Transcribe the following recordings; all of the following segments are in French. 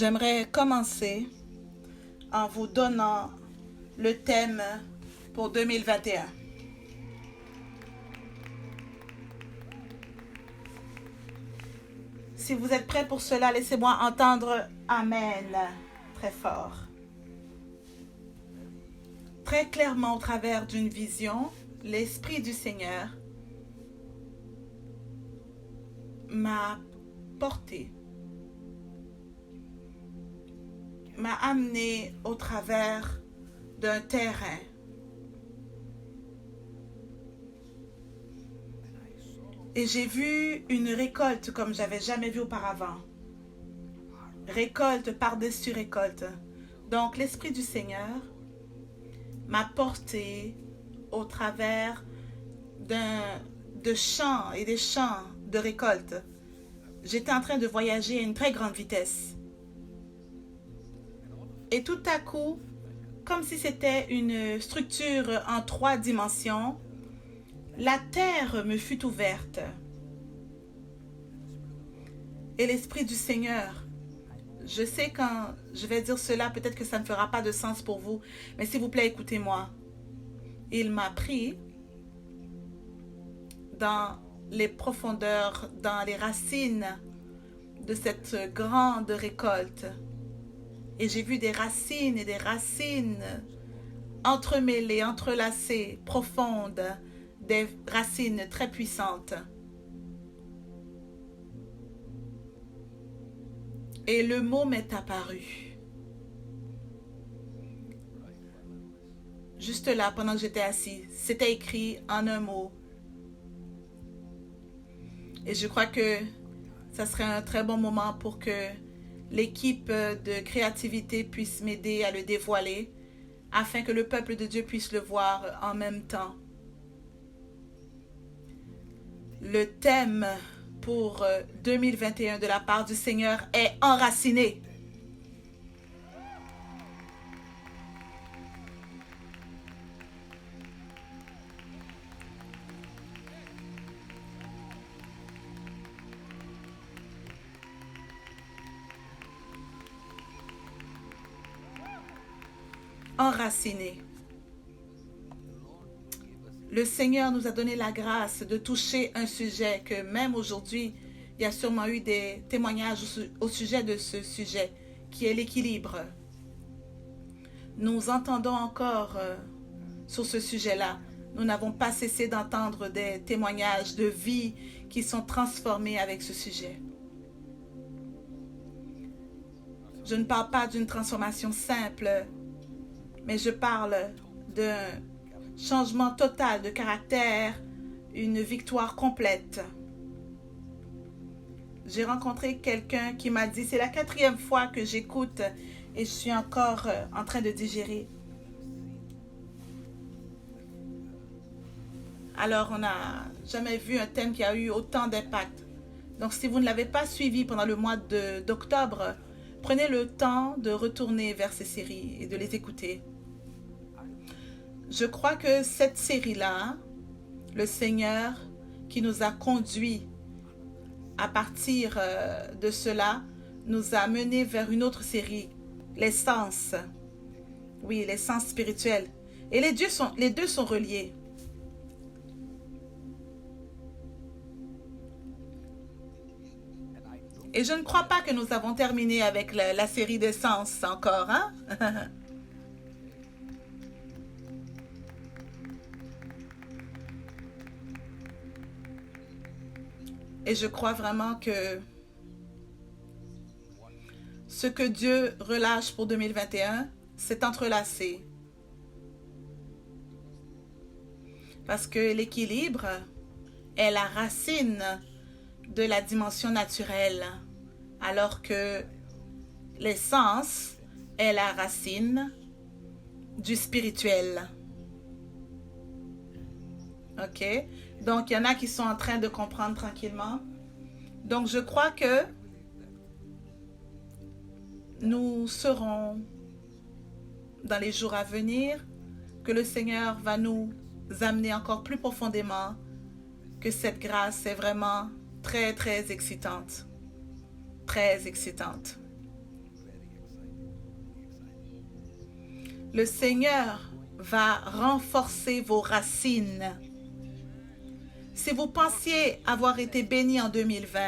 J'aimerais commencer en vous donnant le thème pour 2021. Si vous êtes prêts pour cela, laissez-moi entendre Amen très fort. Très clairement, au travers d'une vision, l'Esprit du Seigneur m'a porté, m'a amené au travers d'un terrain. Et j'ai vu une récolte comme j'avais jamais vu auparavant. Récolte par-dessus récolte. Donc l'Esprit du Seigneur m'a porté au travers de champs et des champs de récolte. J'étais en train de voyager à une très grande vitesse. Et tout à coup, comme si c'était une structure en 3 dimensions, la terre me fut ouverte. Et l'Esprit du Seigneur, je sais quand je vais dire cela, peut-être que ça ne fera pas de sens pour vous, mais s'il vous plaît, écoutez-moi. Il m'a pris dans les profondeurs, dans les racines de cette grande récolte. Et j'ai vu des racines et des racines entremêlées, entrelacées, profondes, des racines très puissantes. Et le mot m'est apparu. Juste là, pendant que j'étais assis, c'était écrit en un mot. Et je crois que ça serait un très bon moment pour que l'équipe de créativité puisse m'aider à le dévoiler, afin que le peuple de Dieu puisse le voir en même temps. Le thème pour 2021 de la part du Seigneur est enraciné. Enraciné. Le Seigneur nous a donné la grâce de toucher un sujet que même aujourd'hui, il y a sûrement eu des témoignages au sujet de ce sujet, qui est l'équilibre. Nous entendons encore sur ce sujet-là. Nous n'avons pas cessé d'entendre des témoignages de vie qui sont transformés avec ce sujet. Je ne parle pas d'une transformation simple, mais je parle d'un changement total de caractère, une victoire complète. J'ai rencontré quelqu'un qui m'a dit, c'est la 4e fois que j'écoute et je suis encore en train de digérer. Alors, on n'a jamais vu un thème qui a eu autant d'impact. Donc, si vous ne l'avez pas suivi pendant le mois d'octobre, prenez le temps de retourner vers ces séries et de les écouter. Je crois que cette série-là, le Seigneur qui nous a conduits à partir de cela, nous a menés vers une autre série, les sens. Oui, les sens spirituels. Et les deux sont reliés. Et je ne crois pas que nous avons terminé avec la série des sens encore, hein? Et je crois vraiment que ce que Dieu relâche pour 2021, c'est entrelacé. Parce que l'équilibre est la racine de la dimension naturelle, alors que l'essence est la racine du spirituel. OK? Donc, il y en a qui sont en train de comprendre tranquillement. Donc, je crois que nous serons, dans les jours à venir, que le Seigneur va nous amener encore plus profondément, que cette grâce est vraiment très, très excitante. Très excitante. Le Seigneur va renforcer vos racines. Si vous pensiez avoir été béni en 2020,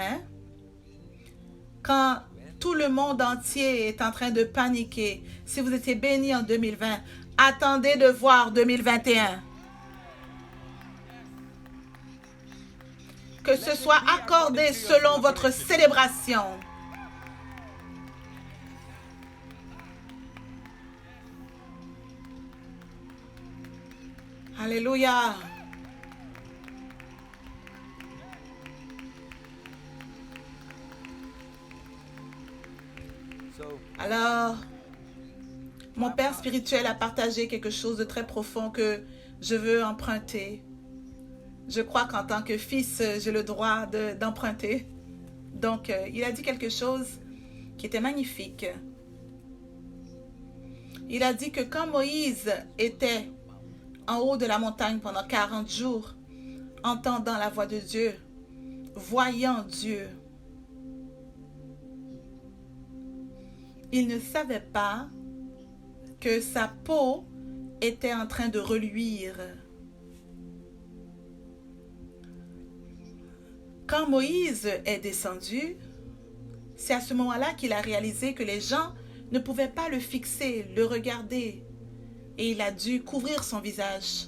quand tout le monde entier est en train de paniquer, si vous étiez béni en 2020, attendez de voir 2021. Que ce soit accordé selon votre célébration. Alléluia. Alors, mon père spirituel a partagé quelque chose de très profond que je veux emprunter. Je crois qu'en tant que fils, j'ai le droit d'emprunter. Donc, il a dit quelque chose qui était magnifique. Il a dit que quand Moïse était en haut de la montagne pendant 40 jours, entendant la voix de Dieu, voyant Dieu, il ne savait pas que sa peau était en train de reluire. Quand Moïse est descendu, c'est à ce moment-là qu'il a réalisé que les gens ne pouvaient pas le fixer, le regarder, et il a dû couvrir son visage.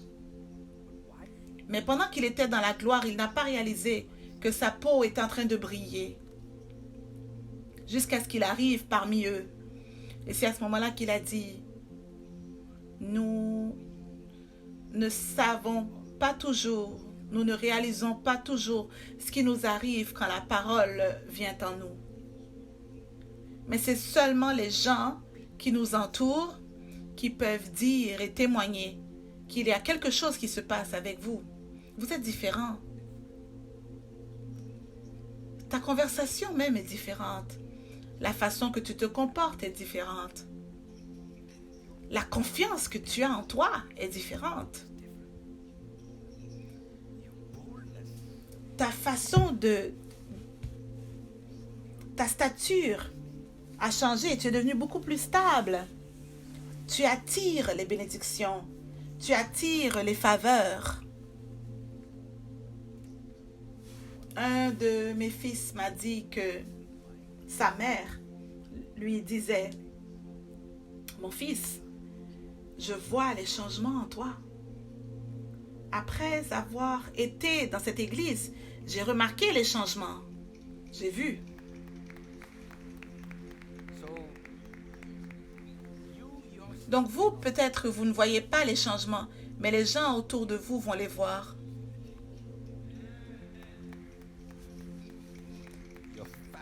Mais pendant qu'il était dans la gloire, il n'a pas réalisé que sa peau était en train de briller, jusqu'à ce qu'il arrive parmi eux. Et c'est à ce moment-là qu'il a dit, nous ne savons pas toujours, nous ne réalisons pas toujours ce qui nous arrive quand la parole vient en nous. Mais c'est seulement les gens qui nous entourent qui peuvent dire et témoigner qu'il y a quelque chose qui se passe avec vous. Vous êtes différent. Ta conversation même est différente. La façon que tu te comportes est différente. La confiance que tu as en toi est différente. Ta stature a changé et tu es devenu beaucoup plus stable. Tu attires les bénédictions. Tu attires les faveurs. Un de mes fils m'a dit que sa mère lui disait, mon fils, je vois les changements en toi. Après avoir été dans cette église, j'ai remarqué les changements. J'ai vu. Donc vous, peut-être, vous ne voyez pas les changements, mais les gens autour de vous vont les voir.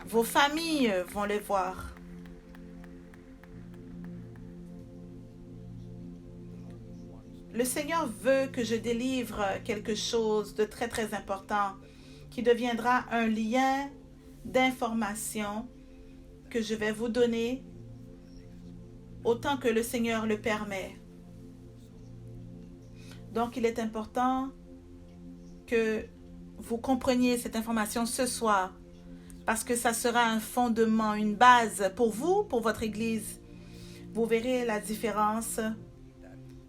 Vos familles vont les voir. Le Seigneur veut que je délivre quelque chose de très très important qui deviendra un lien d'information que je vais vous donner autant que le Seigneur le permet. Donc il est important que vous compreniez cette information ce soir parce que ça sera un fondement, une base pour vous, pour votre Église. Vous verrez la différence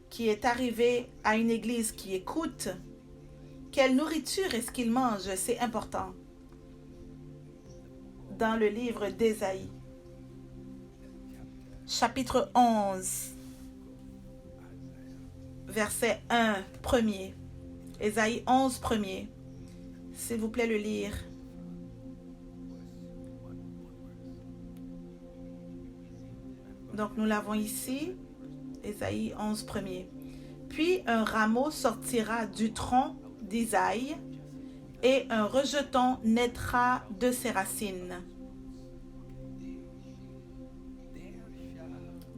qui est arrivée à une Église qui écoute. Quelle nourriture est-ce qu'il mange? C'est important. Dans le livre d'Ésaïe, chapitre 11, verset 1, premier. Ésaïe 11, premier. S'il vous plaît, le lire. Donc, nous l'avons ici. Ésaïe 11, premier. Puis un rameau sortira du tronc d'Isaïe et un rejeton naîtra de ses racines.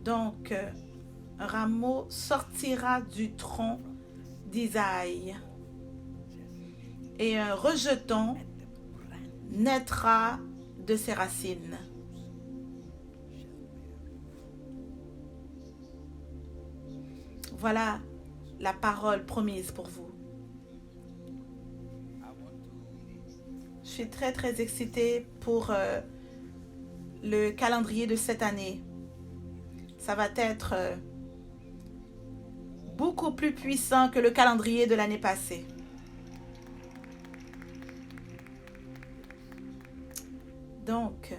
Donc, un rameau sortira du tronc d'Isaïe et un rejeton naîtra de ses racines. Voilà la parole promise pour vous. Je suis très très excitée pour le calendrier de cette année. Ça va être beaucoup plus puissant que le calendrier de l'année passée. Donc,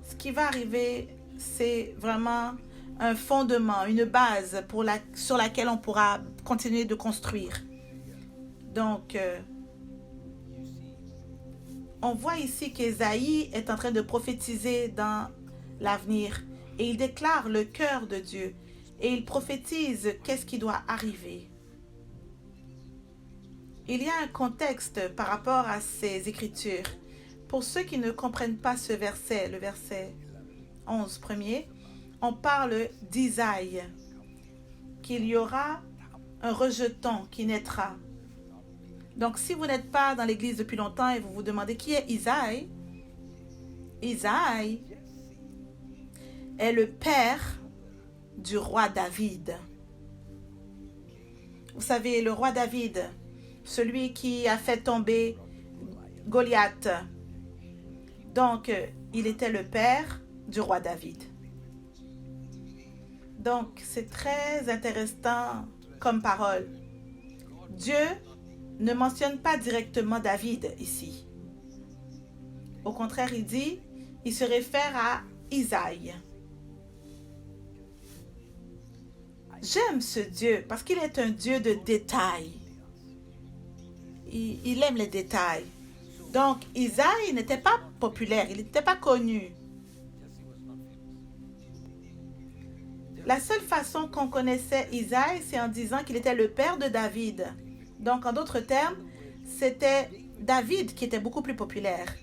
ce qui va arriver, c'est vraiment un fondement, une base sur laquelle on pourra continuer de construire. Donc, on voit ici qu'Ésaïe est en train de prophétiser dans l'avenir et il déclare le cœur de Dieu et il prophétise qu'est-ce qui doit arriver. Il y a un contexte par rapport à ces écritures. Pour ceux qui ne comprennent pas ce verset, le verset 11 premier, on parle d'Isaïe, qu'il y aura un rejeton qui naîtra. Donc, si vous n'êtes pas dans l'église depuis longtemps et vous vous demandez qui est Isaïe, Isaïe est le père du roi David. Vous savez, le roi David, celui qui a fait tomber Goliath. Donc, il était le père du roi David. Donc, c'est très intéressant comme parole. Dieu ne mentionne pas directement David ici. Au contraire, il se réfère à Isaïe. J'aime ce Dieu parce qu'il est un Dieu de détails. Il aime les détails. Donc, Isaïe n'était pas populaire, il n'était pas connu. La seule façon qu'on connaissait Isaïe, c'est en disant qu'il était le père de David. Donc, en d'autres termes, c'était David qui était beaucoup plus populaire.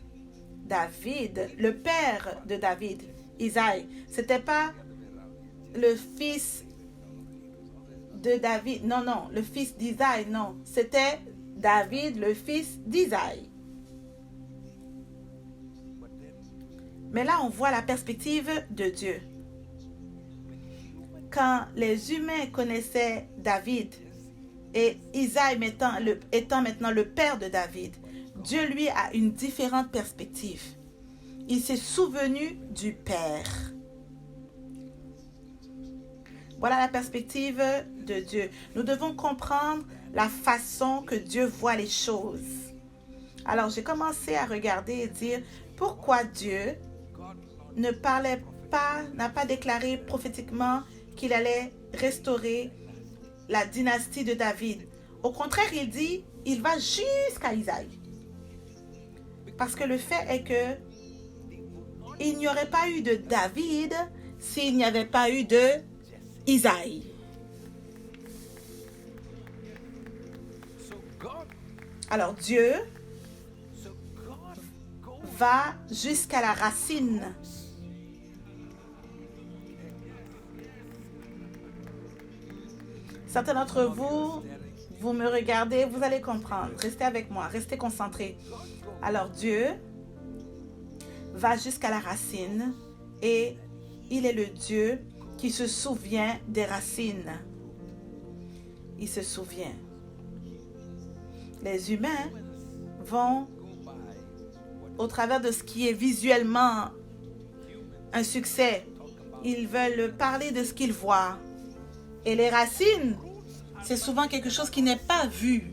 David, le père de David, Isaïe, c'était pas le fils de David. Non, le fils d'Isaïe, non. C'était David, le fils d'Isaïe. Mais là, on voit la perspective de Dieu. Quand les humains connaissaient David et Isaïe étant maintenant le père de David, Dieu, lui, a une différente perspective. Il s'est souvenu du Père. Voilà la perspective de Dieu. Nous devons comprendre la façon que Dieu voit les choses. Alors, j'ai commencé à regarder et dire pourquoi Dieu n'a pas déclaré prophétiquement qu'il allait restaurer la dynastie de David. Au contraire, il dit, il va jusqu'à Isaïe. Parce que le fait est que il n'y aurait pas eu de David s'il n'y avait pas eu de Isaïe. Alors Dieu va jusqu'à la racine. Certains d'entre vous, vous me regardez, vous allez comprendre. Restez avec moi, restez concentrés. Alors Dieu va jusqu'à la racine et il est le Dieu qui se souvient des racines. Il se souvient. Les humains vont au travers de ce qui est visuellement un succès. Ils veulent parler de ce qu'ils voient. Et les racines, c'est souvent quelque chose qui n'est pas vu.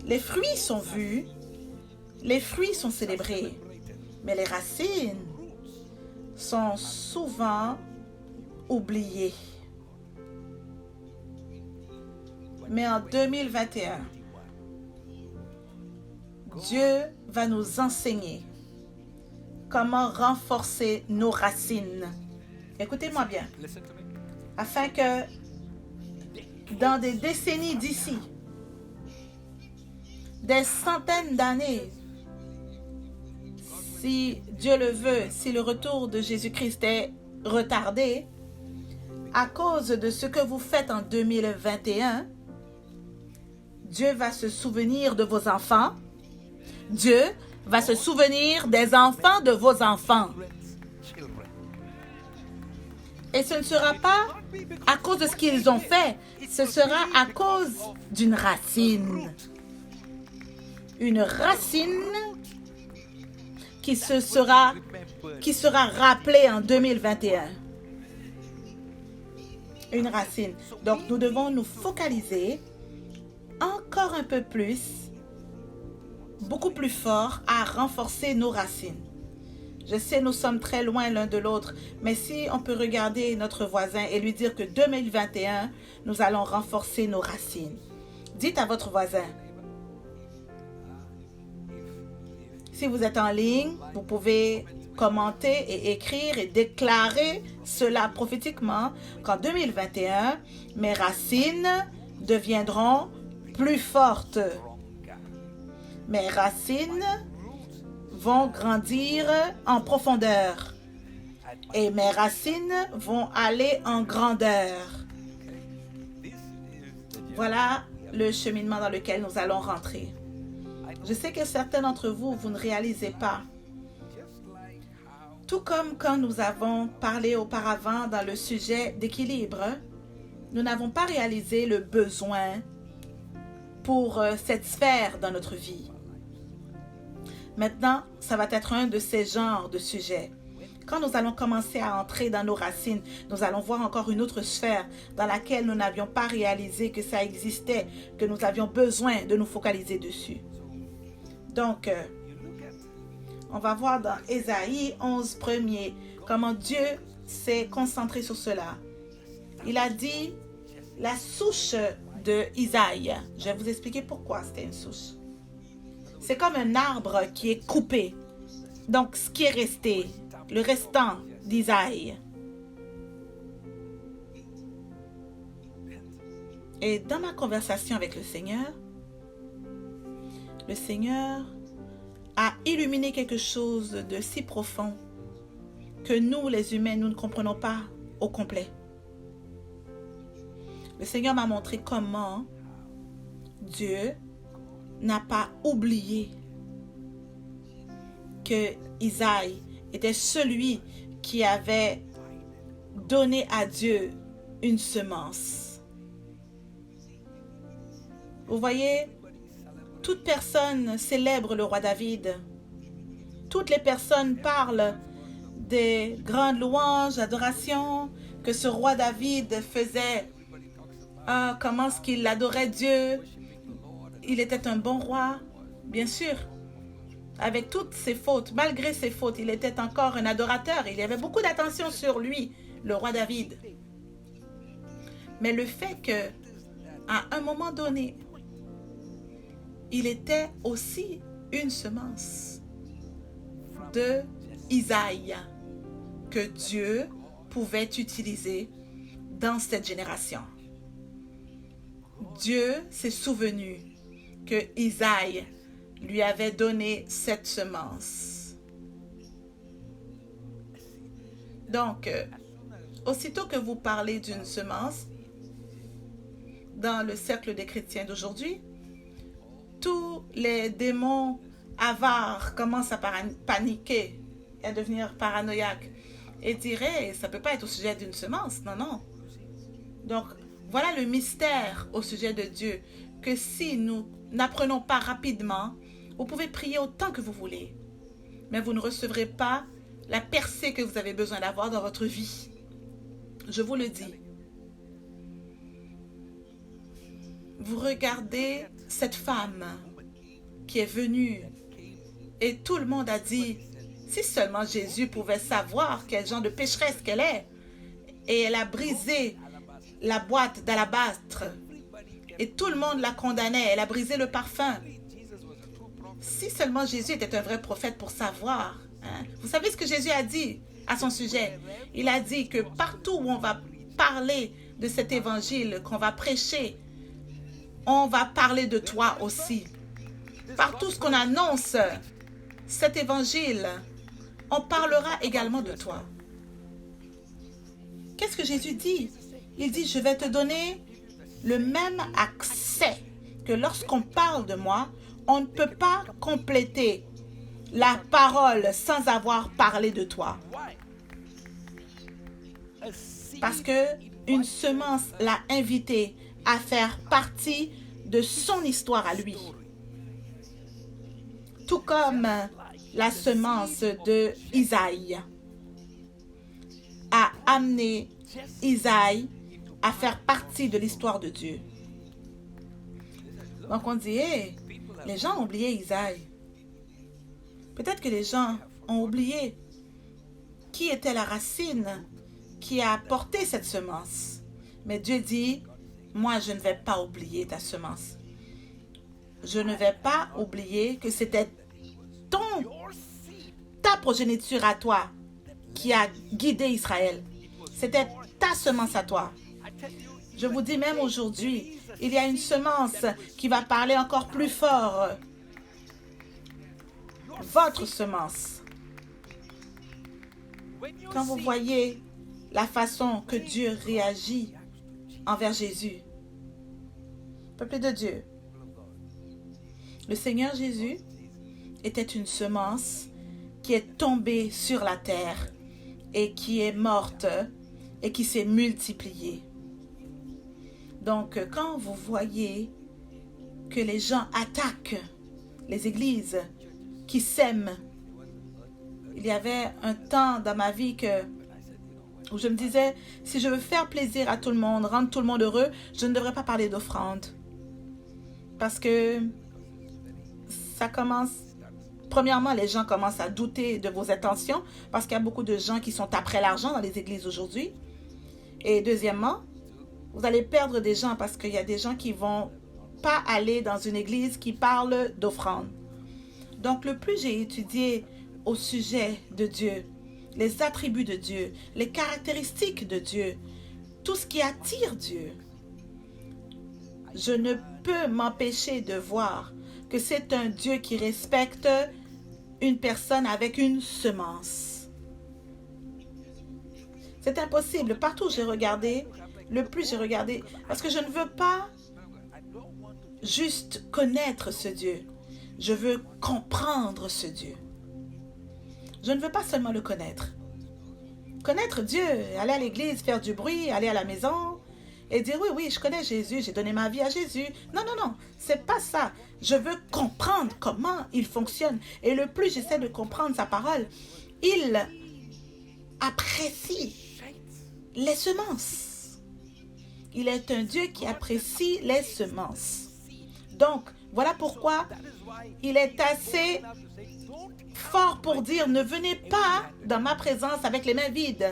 Les fruits sont vus, les fruits sont célébrés, mais les racines sont souvent oubliées. Mais en 2021, Dieu va nous enseigner comment renforcer nos racines. Écoutez-moi bien. Afin que dans des décennies d'ici, des centaines d'années, si Dieu le veut, si le retour de Jésus-Christ est retardé, à cause de ce que vous faites en 2021, Dieu va se souvenir de vos enfants. Dieu va se souvenir des enfants de vos enfants. Et ce ne sera pas à cause de ce qu'ils ont fait, ce sera à cause d'une racine. Une racine qui sera rappelée en 2021. une racine. Donc, nous devons nous focaliser encore un peu plus, beaucoup plus fort, à renforcer nos racines. Je sais, nous sommes très loin l'un de l'autre, mais si on peut regarder notre voisin et lui dire que 2021, nous allons renforcer nos racines. Dites à votre voisin. Si vous êtes en ligne, vous pouvez commenter et écrire et déclarer cela prophétiquement qu'en 2021, mes racines deviendront plus fortes. Mes racines vont grandir en profondeur et mes racines vont aller en grandeur. Voilà le cheminement dans lequel nous allons rentrer. Je sais que certains d'entre vous, vous ne réalisez pas. Tout comme quand nous avons parlé auparavant dans le sujet d'équilibre, nous n'avons pas réalisé le besoin pour cette sphère dans notre vie. Maintenant, ça va être un de ces genres de sujets. Quand nous allons commencer à entrer dans nos racines, nous allons voir encore une autre sphère dans laquelle nous n'avions pas réalisé que ça existait, que nous avions besoin de nous focaliser dessus. Donc, on va voir dans Ésaïe 11, 1er, comment Dieu s'est concentré sur cela. Il a dit la souche de Isaïe. Je vais vous expliquer pourquoi c'était une souche. C'est comme un arbre qui est coupé. Donc, ce qui est resté, le restant d'Isaïe. Et dans ma conversation avec le Seigneur a illuminé quelque chose de si profond que nous, les humains, nous ne comprenons pas au complet. Le Seigneur m'a montré comment Dieu n'a pas oublié que Isaïe était celui qui avait donné à Dieu une semence. Vous voyez, toute personne célèbre le roi David. Toutes les personnes parlent des grandes louanges, adorations que ce roi David faisait. Ah, comment est-ce qu'il adorait Dieu. Il était un bon roi, bien sûr. Avec toutes ses fautes, malgré ses fautes, il était encore un adorateur. Il y avait beaucoup d'attention sur lui, le roi David. Mais le fait que, à un moment donné, il était aussi une semence de Isaïe que Dieu pouvait utiliser dans cette génération. Dieu s'est souvenu que Isaïe lui avait donné cette semence. Donc, aussitôt que vous parlez d'une semence, dans le cercle des chrétiens d'aujourd'hui, tous les démons avares commencent à paniquer et à devenir paranoïaques et diraient, ça ne peut pas être au sujet d'une semence, non, non. Donc, voilà le mystère au sujet de Dieu, que si nous n'apprenons pas rapidement, vous pouvez prier autant que vous voulez, mais vous ne recevrez pas la percée que vous avez besoin d'avoir dans votre vie. Je vous le dis. Vous regardez cette femme qui est venue et tout le monde a dit, si seulement Jésus pouvait savoir quel genre de pécheresse qu'elle est. Et elle a brisé la boîte d'alabastre et tout le monde la condamnait. Elle a brisé le parfum. Si seulement Jésus était un vrai prophète pour savoir. Hein? Vous savez ce que Jésus a dit à son sujet? Il a dit que partout où on va parler de cet évangile, qu'on va prêcher, on va parler de toi aussi. Partout ce qu'on annonce, cet évangile, on parlera également de toi. Qu'est-ce que Jésus dit? Il dit, je vais te donner le même accès que lorsqu'on parle de moi, on ne peut pas compléter la parole sans avoir parlé de toi. Parce que une semence l'a invité à faire partie de son histoire à lui. Tout comme la semence de Isaïe a amené Isaïe à faire partie de l'histoire de Dieu. Donc on dit, hey, les gens ont oublié Isaïe. Peut-être que les gens ont oublié qui était la racine qui a apporté cette semence. Mais Dieu dit, moi je ne vais pas oublier ta semence. Je ne vais pas oublier que c'était ta progéniture à toi qui a guidé Israël. C'était ta semence à toi. Je vous dis même aujourd'hui, il y a une semence qui va parler encore plus fort. Votre semence. Quand vous voyez la façon que Dieu réagit envers Jésus, peuple de Dieu, le Seigneur Jésus était une semence qui est tombée sur la terre et qui est morte et qui s'est multipliée. Donc, quand vous voyez que les gens attaquent les églises qui sèment, il y avait un temps dans ma vie où je me disais, si je veux faire plaisir à tout le monde, rendre tout le monde heureux, je ne devrais pas parler d'offrande. Parce que ça commence... Premièrement, les gens commencent à douter de vos intentions parce qu'il y a beaucoup de gens qui sont après l'argent dans les églises aujourd'hui. Et deuxièmement, vous allez perdre des gens parce qu'il y a des gens qui ne vont pas aller dans une église qui parle d'offrande. Donc, le plus j'ai étudié au sujet de Dieu, les attributs de Dieu, les caractéristiques de Dieu, tout ce qui attire Dieu, je ne peux m'empêcher de voir que c'est un Dieu qui respecte une personne avec une semence. C'est impossible. Partout où j'ai regardé, le plus j'ai regardé, parce que je ne veux pas juste connaître ce Dieu. Je veux comprendre ce Dieu. Je ne veux pas seulement le connaître. Connaître Dieu, aller à l'église, faire du bruit, aller à la maison et dire oui, je connais Jésus, j'ai donné ma vie à Jésus. Non, c'est pas ça. Je veux comprendre comment il fonctionne. Et le plus j'essaie de comprendre sa parole, il apprécie les semences. Il est un Dieu qui apprécie les semences. Donc, voilà pourquoi il est assez fort pour dire ne venez pas dans ma présence avec les mains vides.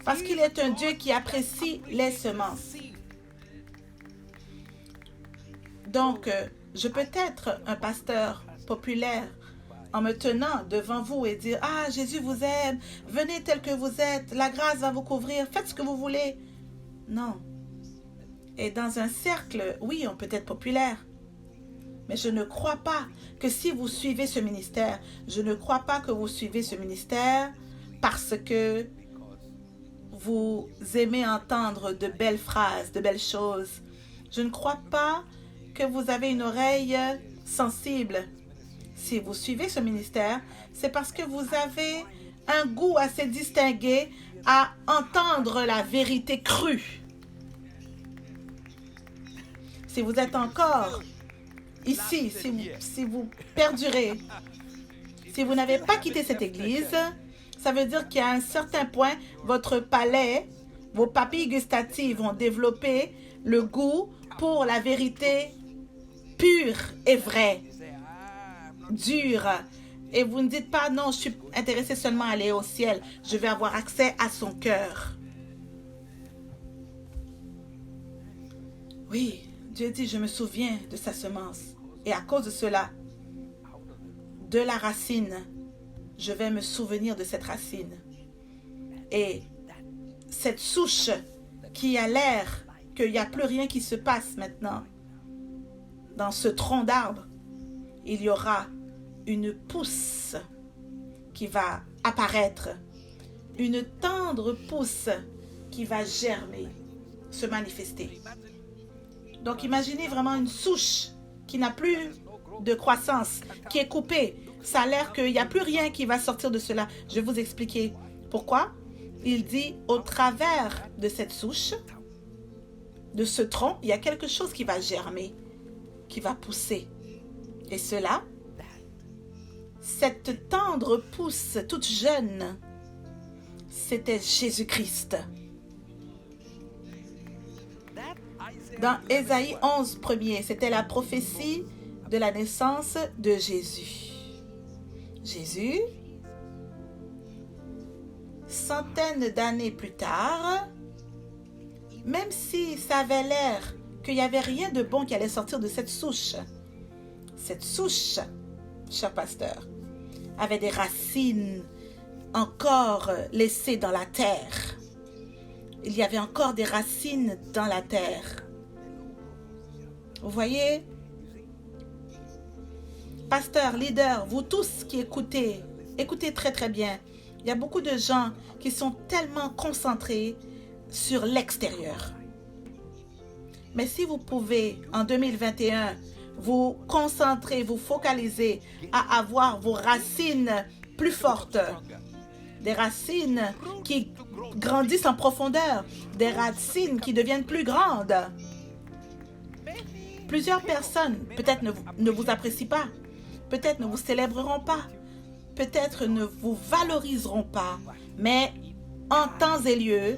Parce qu'il est un Dieu qui apprécie les semences. Donc, je peux être un pasteur populaire en me tenant devant vous et dire « Ah, Jésus vous aime, venez tel que vous êtes, la grâce va vous couvrir, faites ce que vous voulez. » Non. Et dans un cercle, oui, on peut être populaire. Mais je ne crois pas que si vous suivez ce ministère, je ne crois pas que vous suivez ce ministère parce que vous aimez entendre de belles phrases, de belles choses. Je ne crois pas que vous avez une oreille sensible. Si vous suivez ce ministère, c'est parce que vous avez un goût assez distingué à entendre la vérité crue. Si vous êtes encore ici, si vous perdurez, si vous n'avez pas quitté cette église, ça veut dire qu'à un certain point, votre palais, vos papilles gustatives vont développer le goût pour la vérité pure et vraie, dure. Et vous ne dites pas, non, je suis intéressé seulement à aller au ciel. Je vais avoir accès à son cœur. Oui, Dieu dit, je me souviens de sa semence. Et à cause de cela, de la racine, je vais me souvenir de cette racine. Et cette souche qui a l'air qu'il n'y a plus rien qui se passe maintenant, dans ce tronc d'arbre, il y aura une pousse qui va apparaître, une tendre pousse qui va germer, se manifester. Donc imaginez vraiment une souche qui n'a plus de croissance, qui est coupée. Ça a l'air qu'il n'y a plus rien qui va sortir de cela. Je vais vous expliquer pourquoi. Il dit, au travers de cette souche, de ce tronc, il y a quelque chose qui va germer, qui va pousser. Et cela, cette tendre pousse toute jeune, c'était Jésus-Christ. Dans Ésaïe 11, c'était la prophétie de la naissance de Jésus. Jésus, centaines d'années plus tard, même si ça avait l'air qu'il n'y avait rien de bon qui allait sortir de cette souche, cher pasteur, avait des racines encore laissées dans la terre. Il y avait encore des racines dans la terre. Vous voyez, pasteur, leader, vous tous qui écoutez, écoutez très très bien. Il y a beaucoup de gens qui sont tellement concentrés sur l'extérieur. Mais si vous pouvez, en 2021, vous concentrer, vous focaliser à avoir vos racines plus fortes, des racines qui grandissent en profondeur, des racines qui deviennent plus grandes. Plusieurs personnes peut-être ne vous apprécient pas, peut-être ne vous célébreront pas, peut-être ne vous valoriseront pas, mais en temps et lieu,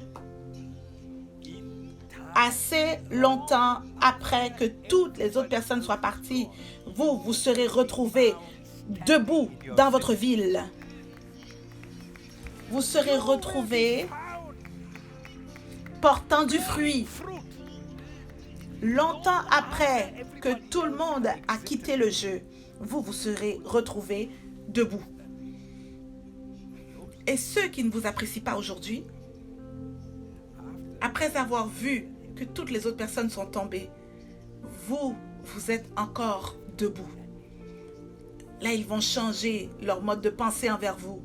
assez longtemps après que toutes les autres personnes soient parties, vous serez retrouvés debout dans votre ville. Vous serez retrouvés portant du fruit. Longtemps après que tout le monde a quitté le jeu, vous serez retrouvés debout. Et ceux qui ne vous apprécient pas aujourd'hui, après avoir vu que toutes les autres personnes sont tombées, vous êtes encore debout. Là, ils vont changer leur mode de pensée envers vous.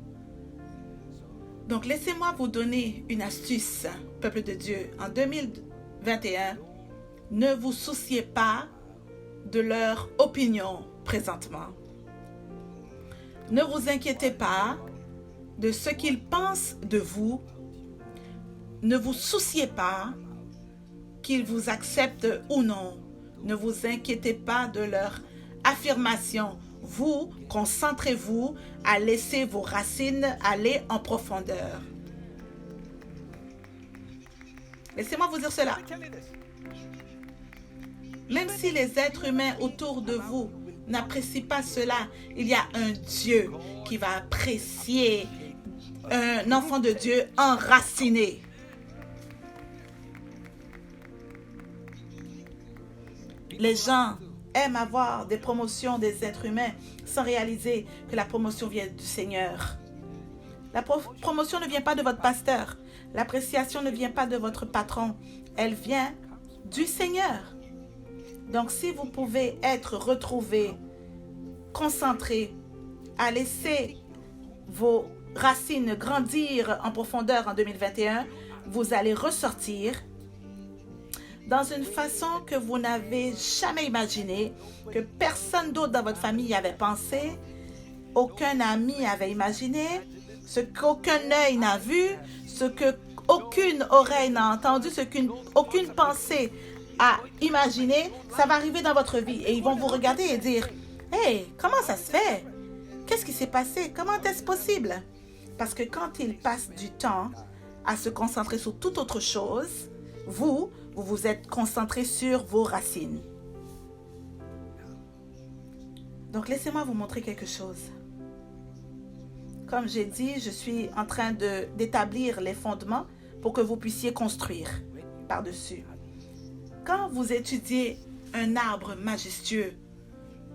Donc, laissez-moi vous donner une astuce, peuple de Dieu. En 2021, ne vous souciez pas de leur opinion présentement. Ne vous inquiétez pas de ce qu'ils pensent de vous. Ne vous souciez pas qu'ils vous acceptent ou non. Ne vous inquiétez pas de leur affirmation. Vous, concentrez-vous à laisser vos racines aller en profondeur. Laissez-moi vous dire cela. Même si les êtres humains autour de vous n'apprécient pas cela, il y a un Dieu qui va apprécier un enfant de Dieu enraciné. Les gens aiment avoir des promotions des êtres humains sans réaliser que la promotion vient du Seigneur. La promotion ne vient pas de votre pasteur. L'appréciation ne vient pas de votre patron. Elle vient du Seigneur. Donc, si vous pouvez être retrouvés, concentrés, à laisser vos racines grandir en profondeur en 2021, vous allez ressortir dans une façon que vous n'avez jamais imaginée, que personne d'autre dans votre famille avait pensé, aucun ami avait imaginé, ce qu'aucun œil n'a vu, ce qu'aucune oreille n'a entendu, ce qu'aucune pensée a imaginé, ça va arriver dans votre vie. Et ils vont vous regarder et dire, « Hey, comment ça se fait? Qu'est-ce qui s'est passé? Comment est-ce possible? » Parce que quand ils passent du temps à se concentrer sur toute autre chose, vous vous êtes concentré sur vos racines. Donc, laissez-moi vous montrer quelque chose. Comme j'ai dit, je suis en train d'établir les fondements pour que vous puissiez construire par-dessus. Quand vous étudiez un arbre majestueux,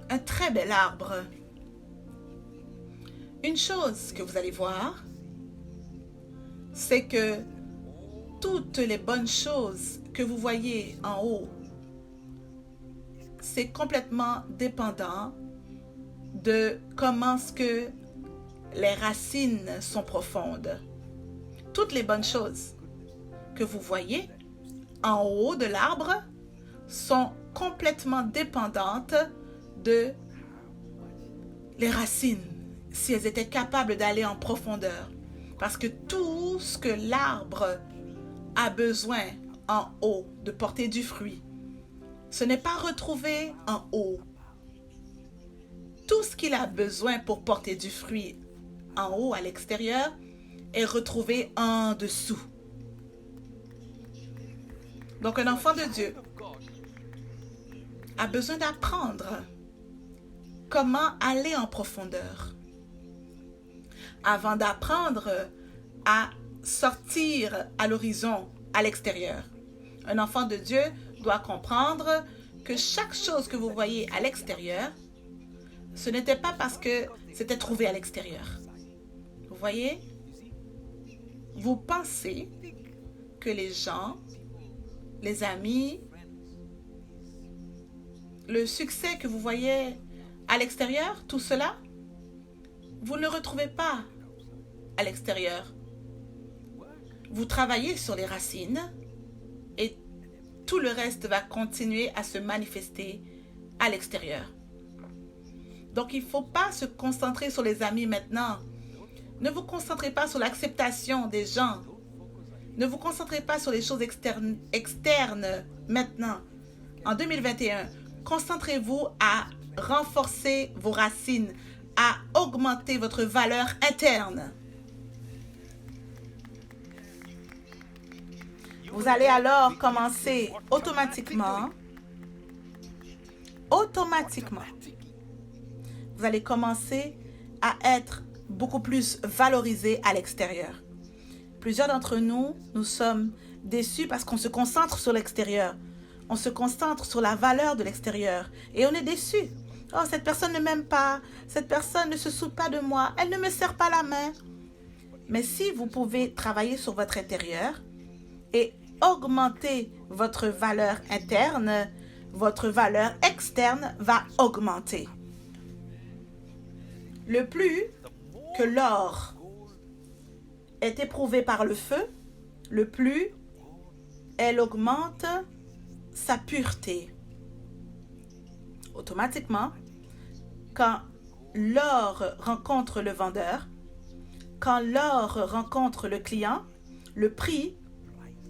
un très bel arbre, une chose que vous allez voir, c'est que toutes les bonnes choses que vous voyez en haut, c'est complètement dépendant de comment est-ce que les racines sont profondes. Toutes les bonnes choses que vous voyez en haut de l'arbre sont complètement dépendantes de les racines, si elles étaient capables d'aller en profondeur. Parce que tout ce que l'arbre a besoin en haut de porter du fruit, ce n'est pas retrouvé en haut. Tout ce qu'il a besoin pour porter du fruit en haut, à l'extérieur, est retrouvé en dessous. Donc un enfant de Dieu, a besoin d'apprendre comment aller en profondeur avant d'apprendre à sortir à l'horizon, à l'extérieur. Un enfant de Dieu doit comprendre que chaque chose que vous voyez à l'extérieur, ce n'était pas parce que c'était trouvé à l'extérieur. Vous voyez? Vous pensez que les gens, les amis, le succès que vous voyez à l'extérieur, tout cela, vous ne le retrouvez pas à l'extérieur. Vous travaillez sur les racines et tout le reste va continuer à se manifester à l'extérieur. Donc, il ne faut pas se concentrer sur les amis maintenant. Ne vous concentrez pas sur l'acceptation des gens. Ne vous concentrez pas sur les choses externes maintenant. En 2021, concentrez-vous à renforcer vos racines, à augmenter votre valeur interne. Vous allez alors commencer automatiquement, vous allez commencer à être beaucoup plus valorisé à l'extérieur. Plusieurs d'entre nous, nous sommes déçus parce qu'on se concentre sur l'extérieur. On se concentre sur la valeur de l'extérieur et on est déçu. Oh, cette personne ne m'aime pas, cette personne ne se soucie pas de moi, elle ne me serre pas la main. Mais si vous pouvez travailler sur votre intérieur et augmenter votre valeur interne, votre valeur externe va augmenter. Le plus que l'or est éprouvé par le feu, le plus elle augmente sa pureté. Automatiquement, quand l'or rencontre le vendeur, quand l'or rencontre le client, le prix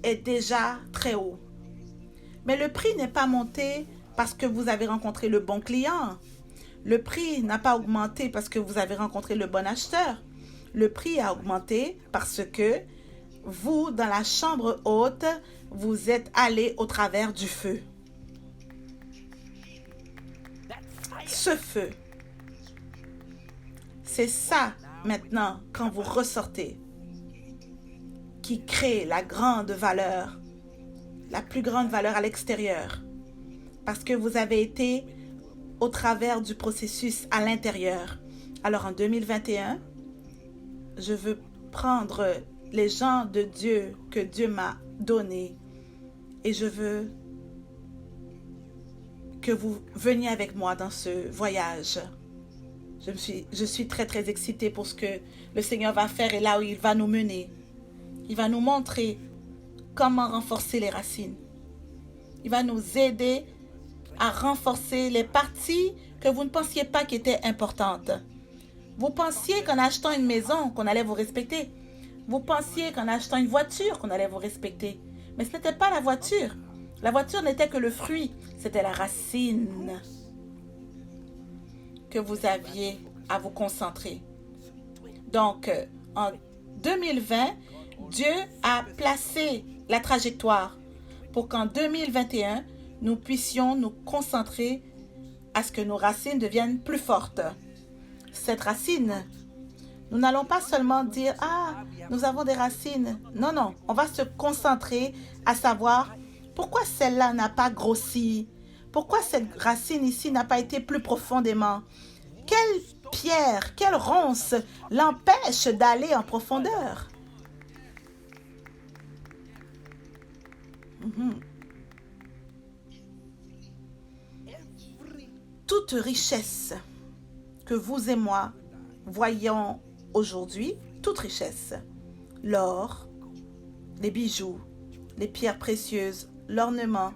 est déjà très haut. Mais le prix n'est pas monté parce que vous avez rencontré le bon client. Le prix n'a pas augmenté parce que vous avez rencontré le bon acheteur. Le prix a augmenté parce que vous, dans la chambre haute, vous êtes allé au travers du feu. Ce feu, c'est ça maintenant quand vous ressortez qui crée la grande valeur, la plus grande valeur à l'extérieur. Parce que vous avez été au travers du processus à l'intérieur. Alors en 2021, je veux prendre les gens de Dieu que Dieu m'a donnés et je veux que vous veniez avec moi dans ce voyage. Je suis très très excitée pour ce que le Seigneur va faire et là où il va nous mener. Il va nous montrer comment renforcer les racines. Il va nous aider à renforcer les parties que vous ne pensiez pas qui étaient importantes. Vous pensiez qu'en achetant une maison, qu'on allait vous respecter. Vous pensiez qu'en achetant une voiture, qu'on allait vous respecter. Mais ce n'était pas la voiture. La voiture n'était que le fruit. C'était la racine que vous aviez à vous concentrer. Donc, en 2020, Dieu a placé la trajectoire pour qu'en 2021, nous puissions nous concentrer à ce que nos racines deviennent plus fortes. Cette racine, nous n'allons pas seulement dire « Ah, nous avons des racines ». Non, non, on va se concentrer à savoir pourquoi celle-là n'a pas grossi, pourquoi cette racine ici n'a pas été plus profondément. Quelle pierre, quelle ronce l'empêche d'aller en profondeur? Toute richesse que vous et moi voyons aujourd'hui, toute richesse, l'or, les bijoux, les pierres précieuses, l'ornement,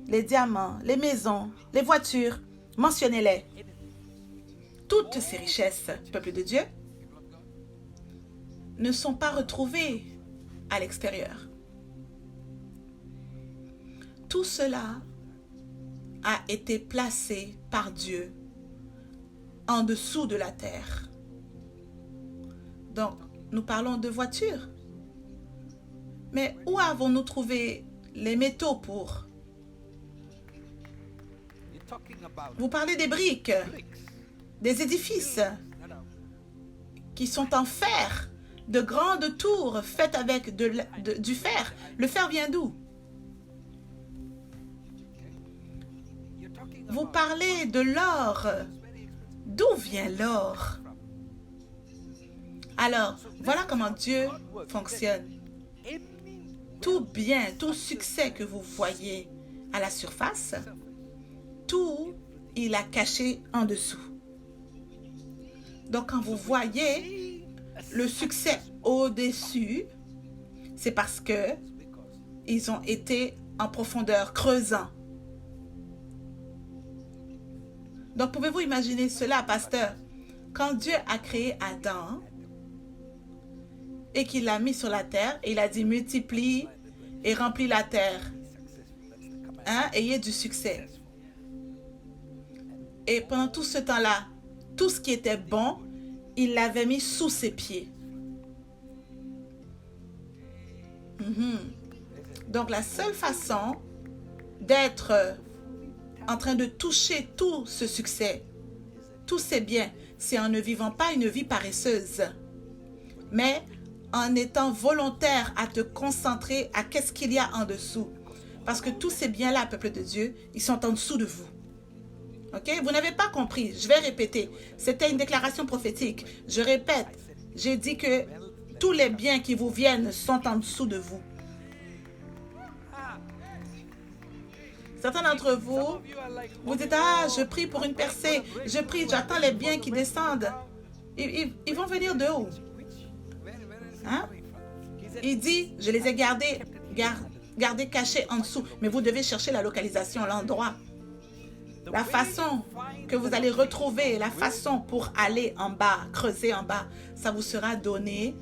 les diamants, les maisons, les voitures, mentionnez-les. Toutes ces richesses, peuple de Dieu, ne sont pas retrouvées à l'extérieur. Tout cela a été placé par Dieu en dessous de la terre. Donc, nous parlons de voitures. Mais où avons-nous trouvé les métaux pour? Vous parlez des briques, des édifices qui sont en fer, de grandes tours faites avec du fer. Le fer vient d'où? Vous parlez de l'or. D'où vient l'or? Alors, voilà comment Dieu fonctionne. Tout bien, tout succès que vous voyez à la surface, tout, il a caché en dessous. Donc, quand vous voyez le succès au-dessus, c'est parce que ils ont été en profondeur, creusant. Donc, pouvez-vous imaginer cela, pasteur? Quand Dieu a créé Adam et qu'il l'a mis sur la terre, et il a dit multiplie et remplis la terre. Hein? Ayez du succès. Et pendant tout ce temps-là, tout ce qui était bon, il l'avait mis sous ses pieds. Donc, la seule façon d'être en train de toucher tout ce succès, tous ces biens, c'est en ne vivant pas une vie paresseuse, mais en étant volontaire à te concentrer à qu'est-ce qu'il y a en dessous. Parce que tous ces biens-là, peuple de Dieu, ils sont en dessous de vous. Ok? Vous n'avez pas compris. Je vais répéter. C'était une déclaration prophétique. Je répète. J'ai dit que tous les biens qui vous viennent sont en dessous de vous. Certains d'entre vous, vous dites, ah, je prie pour une percée. Je prie, j'attends les biens qui descendent. Ils vont venir de où? Hein? Il dit, je les ai gardés cachés en dessous. Mais vous devez chercher la localisation, l'endroit. La façon que vous allez retrouver, la façon pour aller en bas, creuser en bas, ça vous sera donné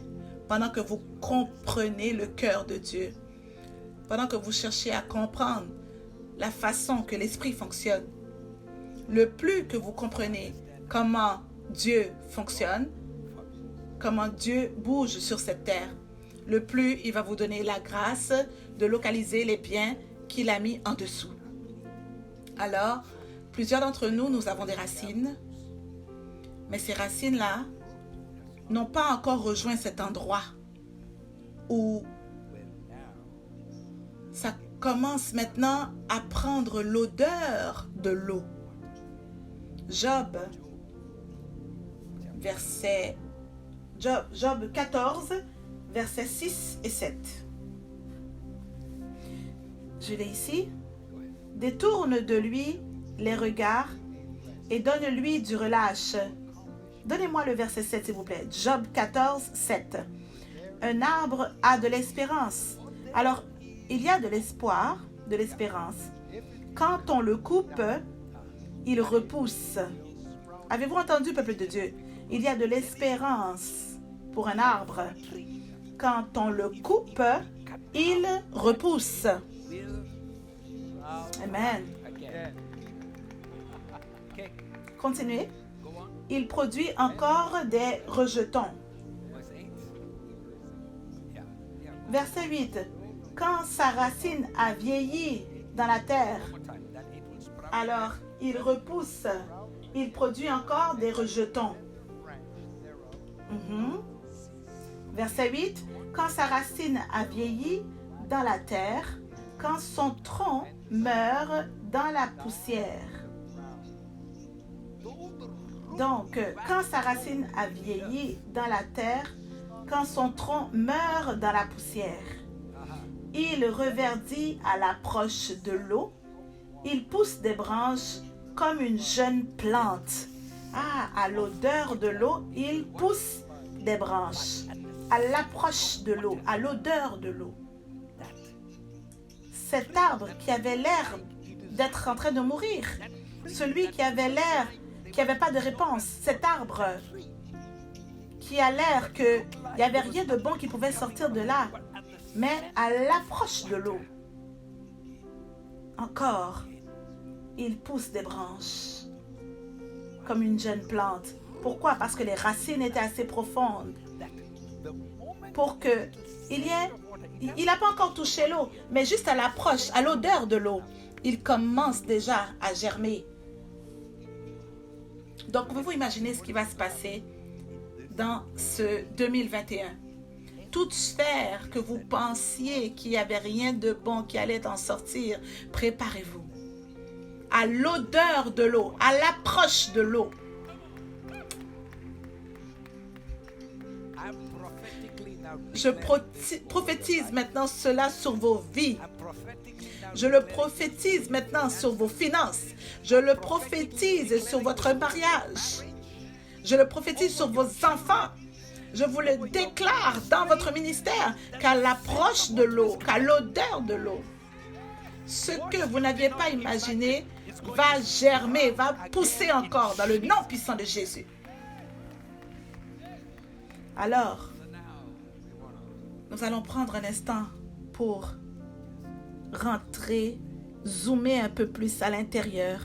pendant que vous comprenez le cœur de Dieu. Pendant que vous cherchez à comprendre la façon que l'esprit fonctionne. Le plus que vous comprenez comment Dieu fonctionne, comment Dieu bouge sur cette terre, le plus il va vous donner la grâce de localiser les biens qu'il a mis en dessous. Alors, plusieurs d'entre nous, nous avons des racines, mais ces racines-là n'ont pas encore rejoint cet endroit où ça commence maintenant à prendre l'odeur de l'eau. Job 14, versets 6 et 7. Je l'ai ici. Détourne de lui les regards et donne-lui du relâche. Donnez-moi le verset 7, s'il vous plaît. Job 14, 7. Un arbre a de l'espérance. Alors, il y a de l'espoir, de l'espérance. Quand on le coupe, il repousse. Avez-vous entendu, peuple de Dieu? Il y a de l'espérance pour un arbre. Quand on le coupe, il repousse. Amen. Continuez. Il produit encore des rejetons. Verset 8. Quand sa racine a vieilli dans la terre, alors il repousse. Il produit encore des rejetons. Verset 8. Quand sa racine a vieilli dans la terre, quand son tronc meurt dans la poussière. Donc, quand sa racine a vieilli dans la terre, quand son tronc meurt dans la poussière, il reverdit à l'approche de l'eau, il pousse des branches comme une jeune plante. Ah, à l'odeur de l'eau, il pousse des branches. À l'approche de l'eau, à l'odeur de l'eau. Cet arbre qui avait l'air d'être en train de mourir, celui qui avait l'air, qui n'avait pas de réponse, cet arbre qui a l'air qu'il n'y avait rien de bon qui pouvait sortir de là, mais à l'approche de l'eau, encore, il pousse des branches comme une jeune plante. Pourquoi? Parce que les racines étaient assez profondes pour que il n'a pas encore touché l'eau, mais juste à l'approche, à l'odeur de l'eau, il commence déjà à germer Donc, pouvez-vous imaginer ce qui va se passer dans ce 2021? Toute sphère que vous pensiez qu'il n'y avait rien de bon qui allait en sortir, préparez-vous. À l'odeur de l'eau, à l'approche de l'eau. Je prophétise maintenant cela sur vos vies. Je le prophétise maintenant sur vos finances. Je le prophétise sur votre mariage. Je le prophétise sur vos enfants. Je vous le déclare dans votre ministère qu'à l'approche de l'eau, qu'à l'odeur de l'eau, ce que vous n'aviez pas imaginé va germer, va pousser encore dans le nom puissant de Jésus. Alors, nous allons prendre un instant pour rentrer, zoomer un peu plus à l'intérieur.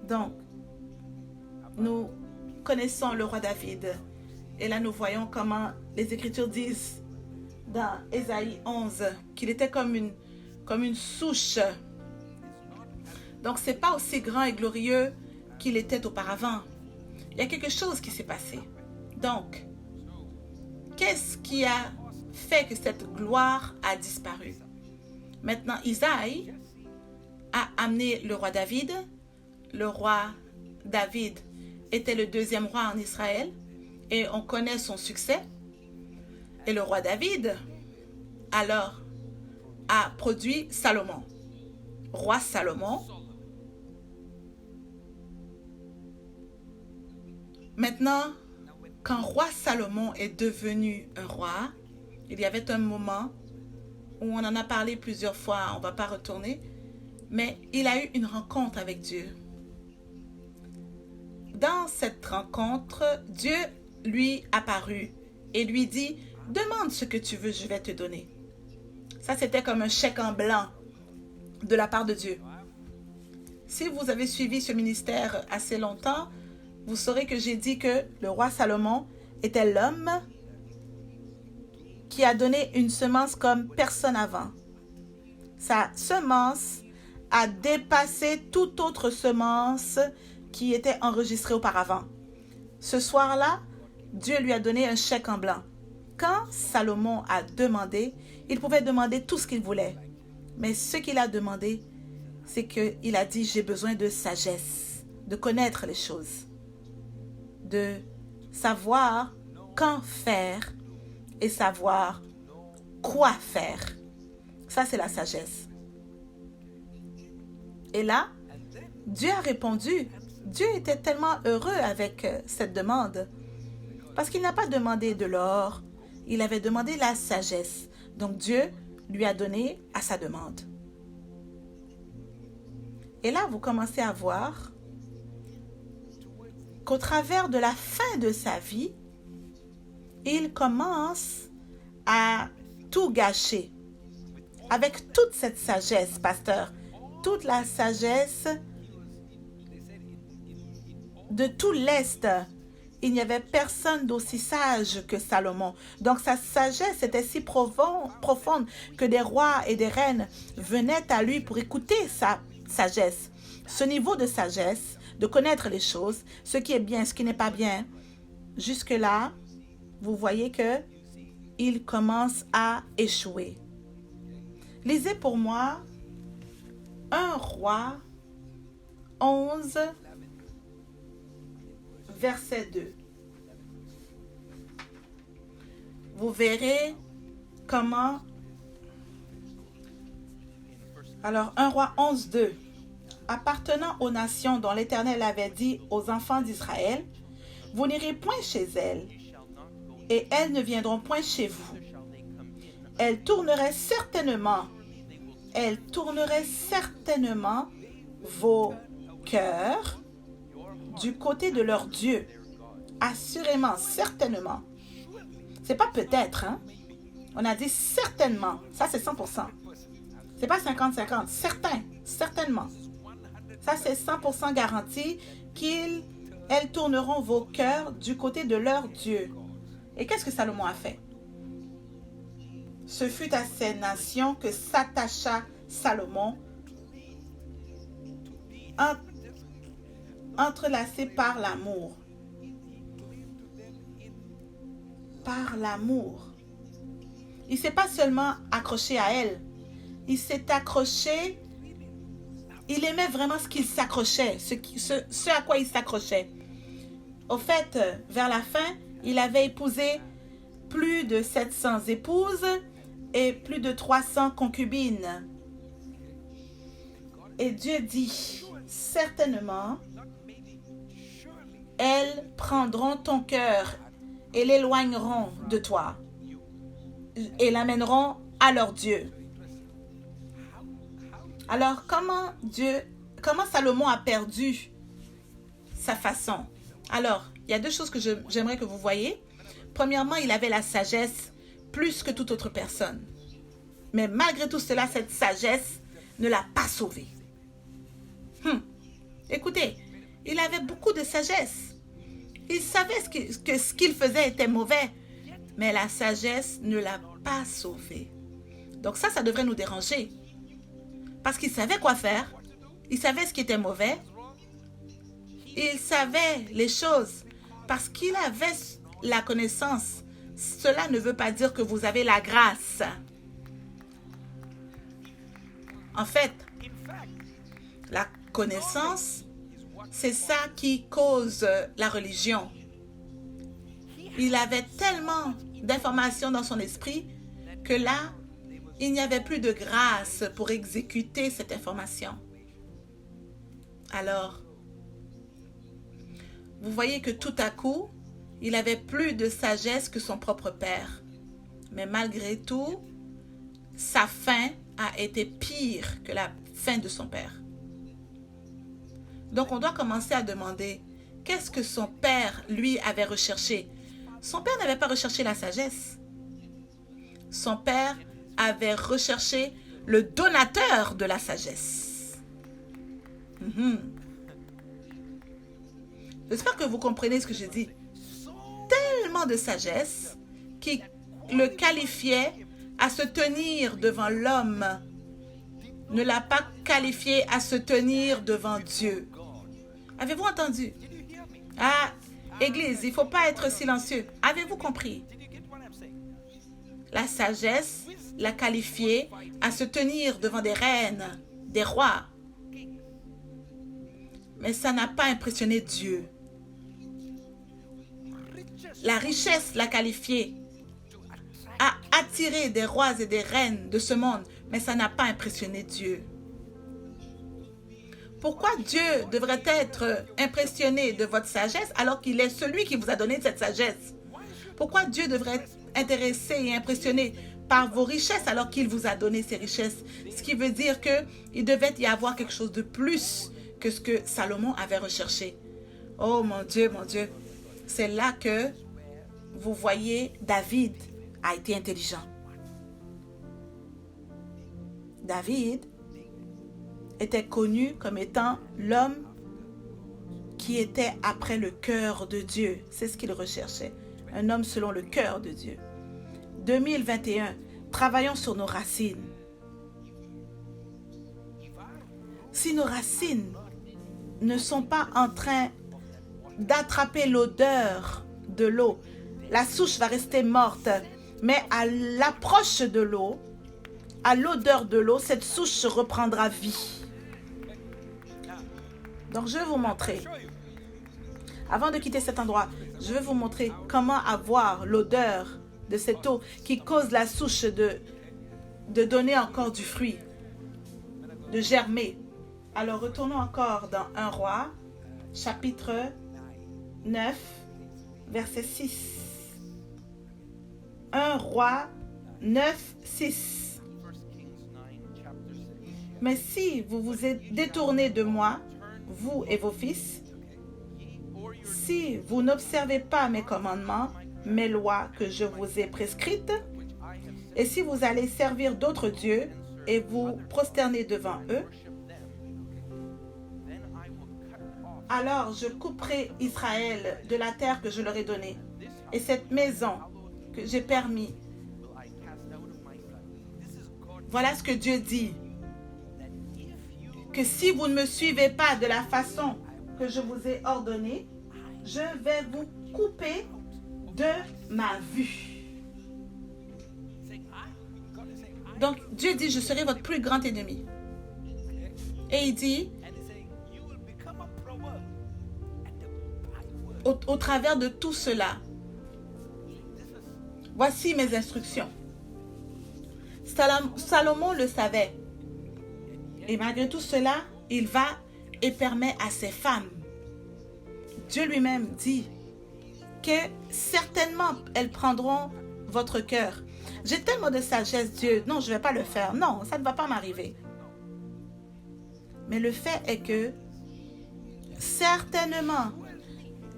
Donc, nous connaissons le roi David. Et là, nous voyons comment les Écritures disent dans Ésaïe 11 qu'il était comme une souche. Donc, ce n'est pas aussi grand et glorieux qu'il était auparavant. Il y a quelque chose qui s'est passé. Donc, qu'est-ce qui a fait que cette gloire a disparu? Maintenant, Isaïe a amené le roi David. Le roi David était le deuxième roi en Israël et on connaît son succès. Et le roi David, alors, a produit Salomon. Roi Salomon. Maintenant, quand roi Salomon est devenu un roi, il y avait un moment où on en a parlé plusieurs fois, on ne va pas retourner, mais il a eu une rencontre avec Dieu. Dans cette rencontre, Dieu lui apparut et lui dit, « Demande ce que tu veux, je vais te donner. » Ça, c'était comme un chèque en blanc de la part de Dieu. Si vous avez suivi ce ministère assez longtemps, vous saurez que j'ai dit que le roi Salomon était l'homme qui a donné une semence comme personne avant. Sa semence a dépassé toute autre semence qui était enregistrée auparavant. Ce soir-là, Dieu lui a donné un chèque en blanc. Quand Salomon a demandé, il pouvait demander tout ce qu'il voulait. Mais ce qu'il a demandé, c'est qu'il a dit, j'ai besoin de sagesse, de connaître les choses, de savoir quand faire et savoir quoi faire. Ça, c'est la sagesse. Et là, Dieu a répondu. Dieu était tellement heureux avec cette demande parce qu'il n'a pas demandé de l'or, il avait demandé la sagesse. Donc Dieu lui a donné à sa demande. Et là, vous commencez à voir qu'au travers de la fin de sa vie, il commence à tout gâcher. Avec toute cette sagesse, pasteur, toute la sagesse de tout l'Est, il n'y avait personne d'aussi sage que Salomon. Donc sa sagesse était si profonde que des rois et des reines venaient à lui pour écouter sa sagesse. Ce niveau de sagesse, de connaître les choses, ce qui est bien, ce qui n'est pas bien, jusque-là, vous voyez que il commence à échouer. Lisez pour moi 1 Roi 11, verset 2. Vous verrez comment... Alors, 1 Roi 11, 2. Appartenant aux nations dont l'Éternel avait dit aux enfants d'Israël, vous n'irez point chez elles, et elles ne viendront point chez vous. Elles tourneraient certainement vos cœurs du côté de leur Dieu. Assurément, certainement. C'est pas peut-être, hein? On a dit certainement. Ça, c'est 100%. C'est pas 50-50. Certain, certainement. Ça, c'est 100% garanti qu'elles tourneront vos cœurs du côté de leur Dieu. Et qu'est-ce que Salomon a fait? Ce fut à ces nations que s'attacha Salomon en- entrelacés par l'amour. Par l'amour. Il ne s'est pas seulement accroché à elle. Il s'est accroché. Il aimait vraiment ce qu'il s'accrochait, ce à quoi il s'accrochait. Au fait, vers la fin, il avait épousé plus de 700 épouses et plus de 300 concubines. Et Dieu dit, certainement, elles prendront ton cœur et l'éloigneront de toi et l'amèneront à leur Dieu. Alors, comment Salomon a perdu sa façon? Alors, il y a deux choses que j'aimerais que vous voyez. Premièrement, il avait la sagesse plus que toute autre personne. Mais malgré tout cela, cette sagesse ne l'a pas sauvé. Écoutez, il avait beaucoup de sagesse. Il savait que ce qu'il faisait était mauvais. Mais la sagesse ne l'a pas sauvé. Donc ça devrait nous déranger. Parce qu'il savait quoi faire. Il savait ce qui était mauvais. Il savait les choses. Parce qu'il avait la connaissance. Cela ne veut pas dire que vous avez la grâce. En fait, la connaissance, c'est ça qui cause la religion. Il avait tellement d'informations dans son esprit que là, il n'y avait plus de grâce pour exécuter cette information. Alors, vous voyez que tout à coup, il avait plus de sagesse que son propre père. Mais malgré tout, sa fin a été pire que la fin de son père. Donc, on doit commencer à demander qu'est-ce que son père, lui, avait recherché. Son père n'avait pas recherché la sagesse. Son père avait recherché le donateur de la sagesse. J'espère que vous comprenez ce que je dis. Tellement de sagesse qui le qualifiait à se tenir devant l'homme, ne l'a pas qualifié à se tenir devant Dieu. Avez-vous entendu? Ah, Église, il ne faut pas être silencieux. Avez-vous compris? La sagesse l'a qualifié à se tenir devant des reines, des rois. Mais ça n'a pas impressionné Dieu. La richesse l'a qualifié à attirer des rois et des reines de ce monde, mais ça n'a pas impressionné Dieu. Pourquoi Dieu devrait être impressionné de votre sagesse alors qu'il est celui qui vous a donné cette sagesse? Pourquoi Dieu devrait être intéressé et impressionné par vos richesses alors qu'il vous a donné ces richesses? Ce qui veut dire qu'il devait y avoir quelque chose de plus que ce que Salomon avait recherché. Oh mon Dieu, c'est là que vous voyez David a été intelligent. David était connu comme étant l'homme qui était après le cœur de Dieu. C'est ce qu'il recherchait. Un homme selon le cœur de Dieu. 2021, travaillons sur nos racines. Si nos racines ne sont pas en train d'attraper l'odeur de l'eau, la souche va rester morte. Mais à l'approche de l'eau, à l'odeur de l'eau, cette souche reprendra vie. Donc, je vais vous montrer. Avant de quitter cet endroit, je vais vous montrer comment avoir l'odeur de cette eau qui cause la souche de donner encore du fruit, de germer. Alors, retournons encore dans 1 Roi, chapitre 9, verset 6. 1 Roi 9, 6. Mais si vous vous êtes détournés de moi, vous et vos fils, si vous n'observez pas mes commandements, mes lois que je vous ai prescrites, et si vous allez servir d'autres dieux et vous prosterner devant eux, alors je couperai Israël de la terre que je leur ai donnée, et cette maison que j'ai permis. Voilà ce que Dieu dit. que si vous ne me suivez pas de la façon que je vous ai ordonné, je vais vous couper de ma vue. Donc, Dieu dit, je serai votre plus grand ennemi. Et il dit, au travers de tout cela, voici mes instructions. Salomon le savait. Et malgré tout cela, il va et permet à ses femmes. Dieu lui-même dit que certainement elles prendront votre cœur. J'ai tellement de sagesse, Dieu. Non, je ne vais pas le faire. Non, ça ne va pas m'arriver. Mais le fait est que certainement,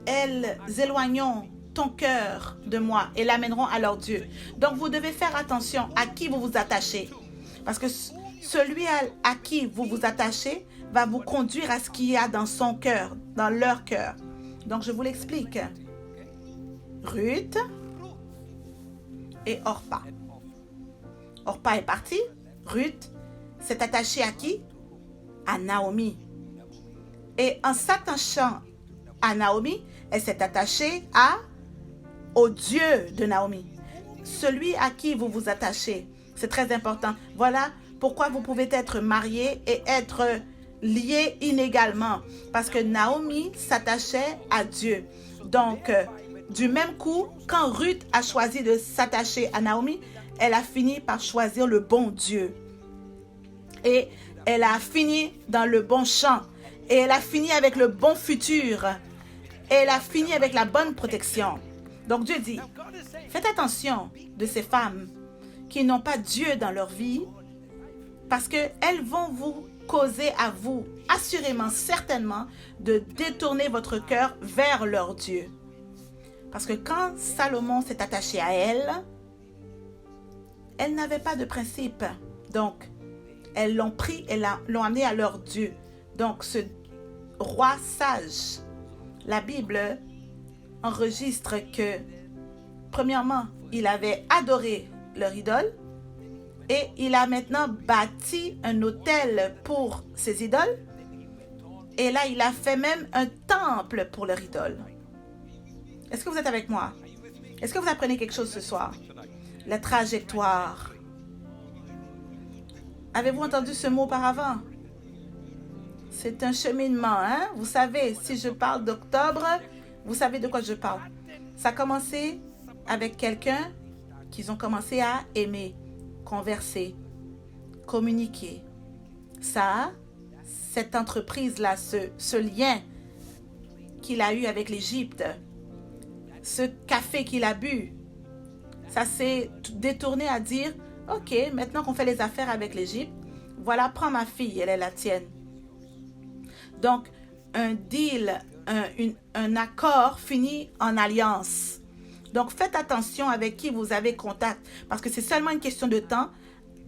elles éloigneront ton cœur de moi et l'amèneront à leur Dieu. Donc, vous devez faire attention à qui vous vous attachez. Parce que celui à qui vous vous attachez va vous conduire à ce qu'il y a dans son cœur, dans leur cœur. Donc, je vous l'explique. Ruth et Orpa. Orpa est partie. Ruth s'est attachée à qui? À Naomi. Et en s'attachant à Naomi, elle s'est attachée au Dieu de Naomi. Celui à qui vous vous attachez, c'est très important. Voilà pourquoi vous pouvez être mariés et être liés inégalement. Parce que Naomi s'attachait à Dieu. Donc, du même coup, quand Ruth a choisi de s'attacher à Naomi, elle a fini par choisir le bon Dieu. Et elle a fini dans le bon champ. Et elle a fini avec le bon futur. Et elle a fini avec la bonne protection. Donc Dieu dit, faites attention de ces femmes qui n'ont pas Dieu dans leur vie parce qu'elles vont vous causer à vous, assurément, certainement, de détourner votre cœur vers leur Dieu. Parce que quand Salomon s'est attaché à elle, elles n'avaient pas de principe. Donc, elles l'ont pris et l'ont amené à leur Dieu. Donc, ce roi sage, la Bible enregistre que, premièrement, il avait adoré leur idole et il a maintenant bâti un autel pour ses idoles. Et là, il a fait même un temple pour leur idole. Est-ce que vous êtes avec moi? Est-ce que vous apprenez quelque chose ce soir? La trajectoire. Avez-vous entendu ce mot auparavant? C'est un cheminement, hein? Vous savez, si je parle d'octobre, vous savez de quoi je parle. Ça a commencé avec quelqu'un qu'ils ont commencé à aimer, converser, communiquer. Ça, cette entreprise-là, ce lien qu'il a eu avec l'Égypte, ce café qu'il a bu, ça s'est détourné à dire, OK, maintenant qu'on fait les affaires avec l'Égypte, voilà, prends ma fille, elle est la tienne. Donc, un deal, un accord finit en alliance. Donc, faites attention avec qui vous avez contact, parce que c'est seulement une question de temps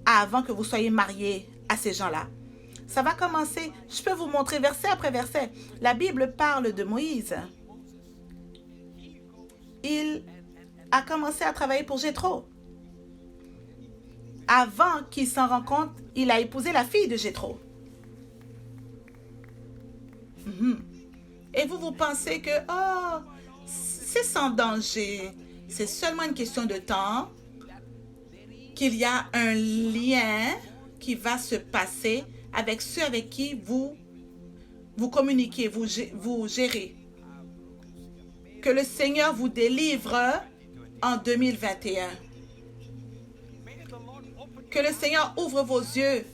avant que vous soyez mariés à ces gens-là. Ça va commencer, je peux vous montrer verset après verset. La Bible parle de Moïse. Il a commencé à travailler pour Jéthro. Avant qu'il s'en rende compte, il a épousé la fille de Jéthro. Et vous pensez que, oh, c'est sans danger. C'est seulement une question de temps qu'il y a un lien qui va se passer avec ceux avec qui vous communiquez, vous gérez. Que le Seigneur vous délivre en 2021. Que le Seigneur ouvre vos yeux.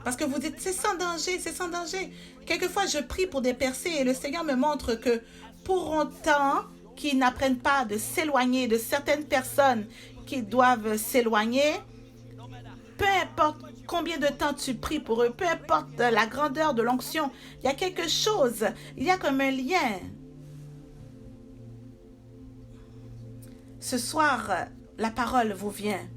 Parce que vous dites, c'est sans danger, c'est sans danger. Quelquefois, je prie pour des percées et le Seigneur me montre que pour autant qu'ils n'apprennent pas de s'éloigner de certaines personnes qui doivent s'éloigner, peu importe combien de temps tu pries pour eux, peu importe la grandeur de l'onction, il y a quelque chose, il y a comme un lien. Ce soir, la parole vous vient.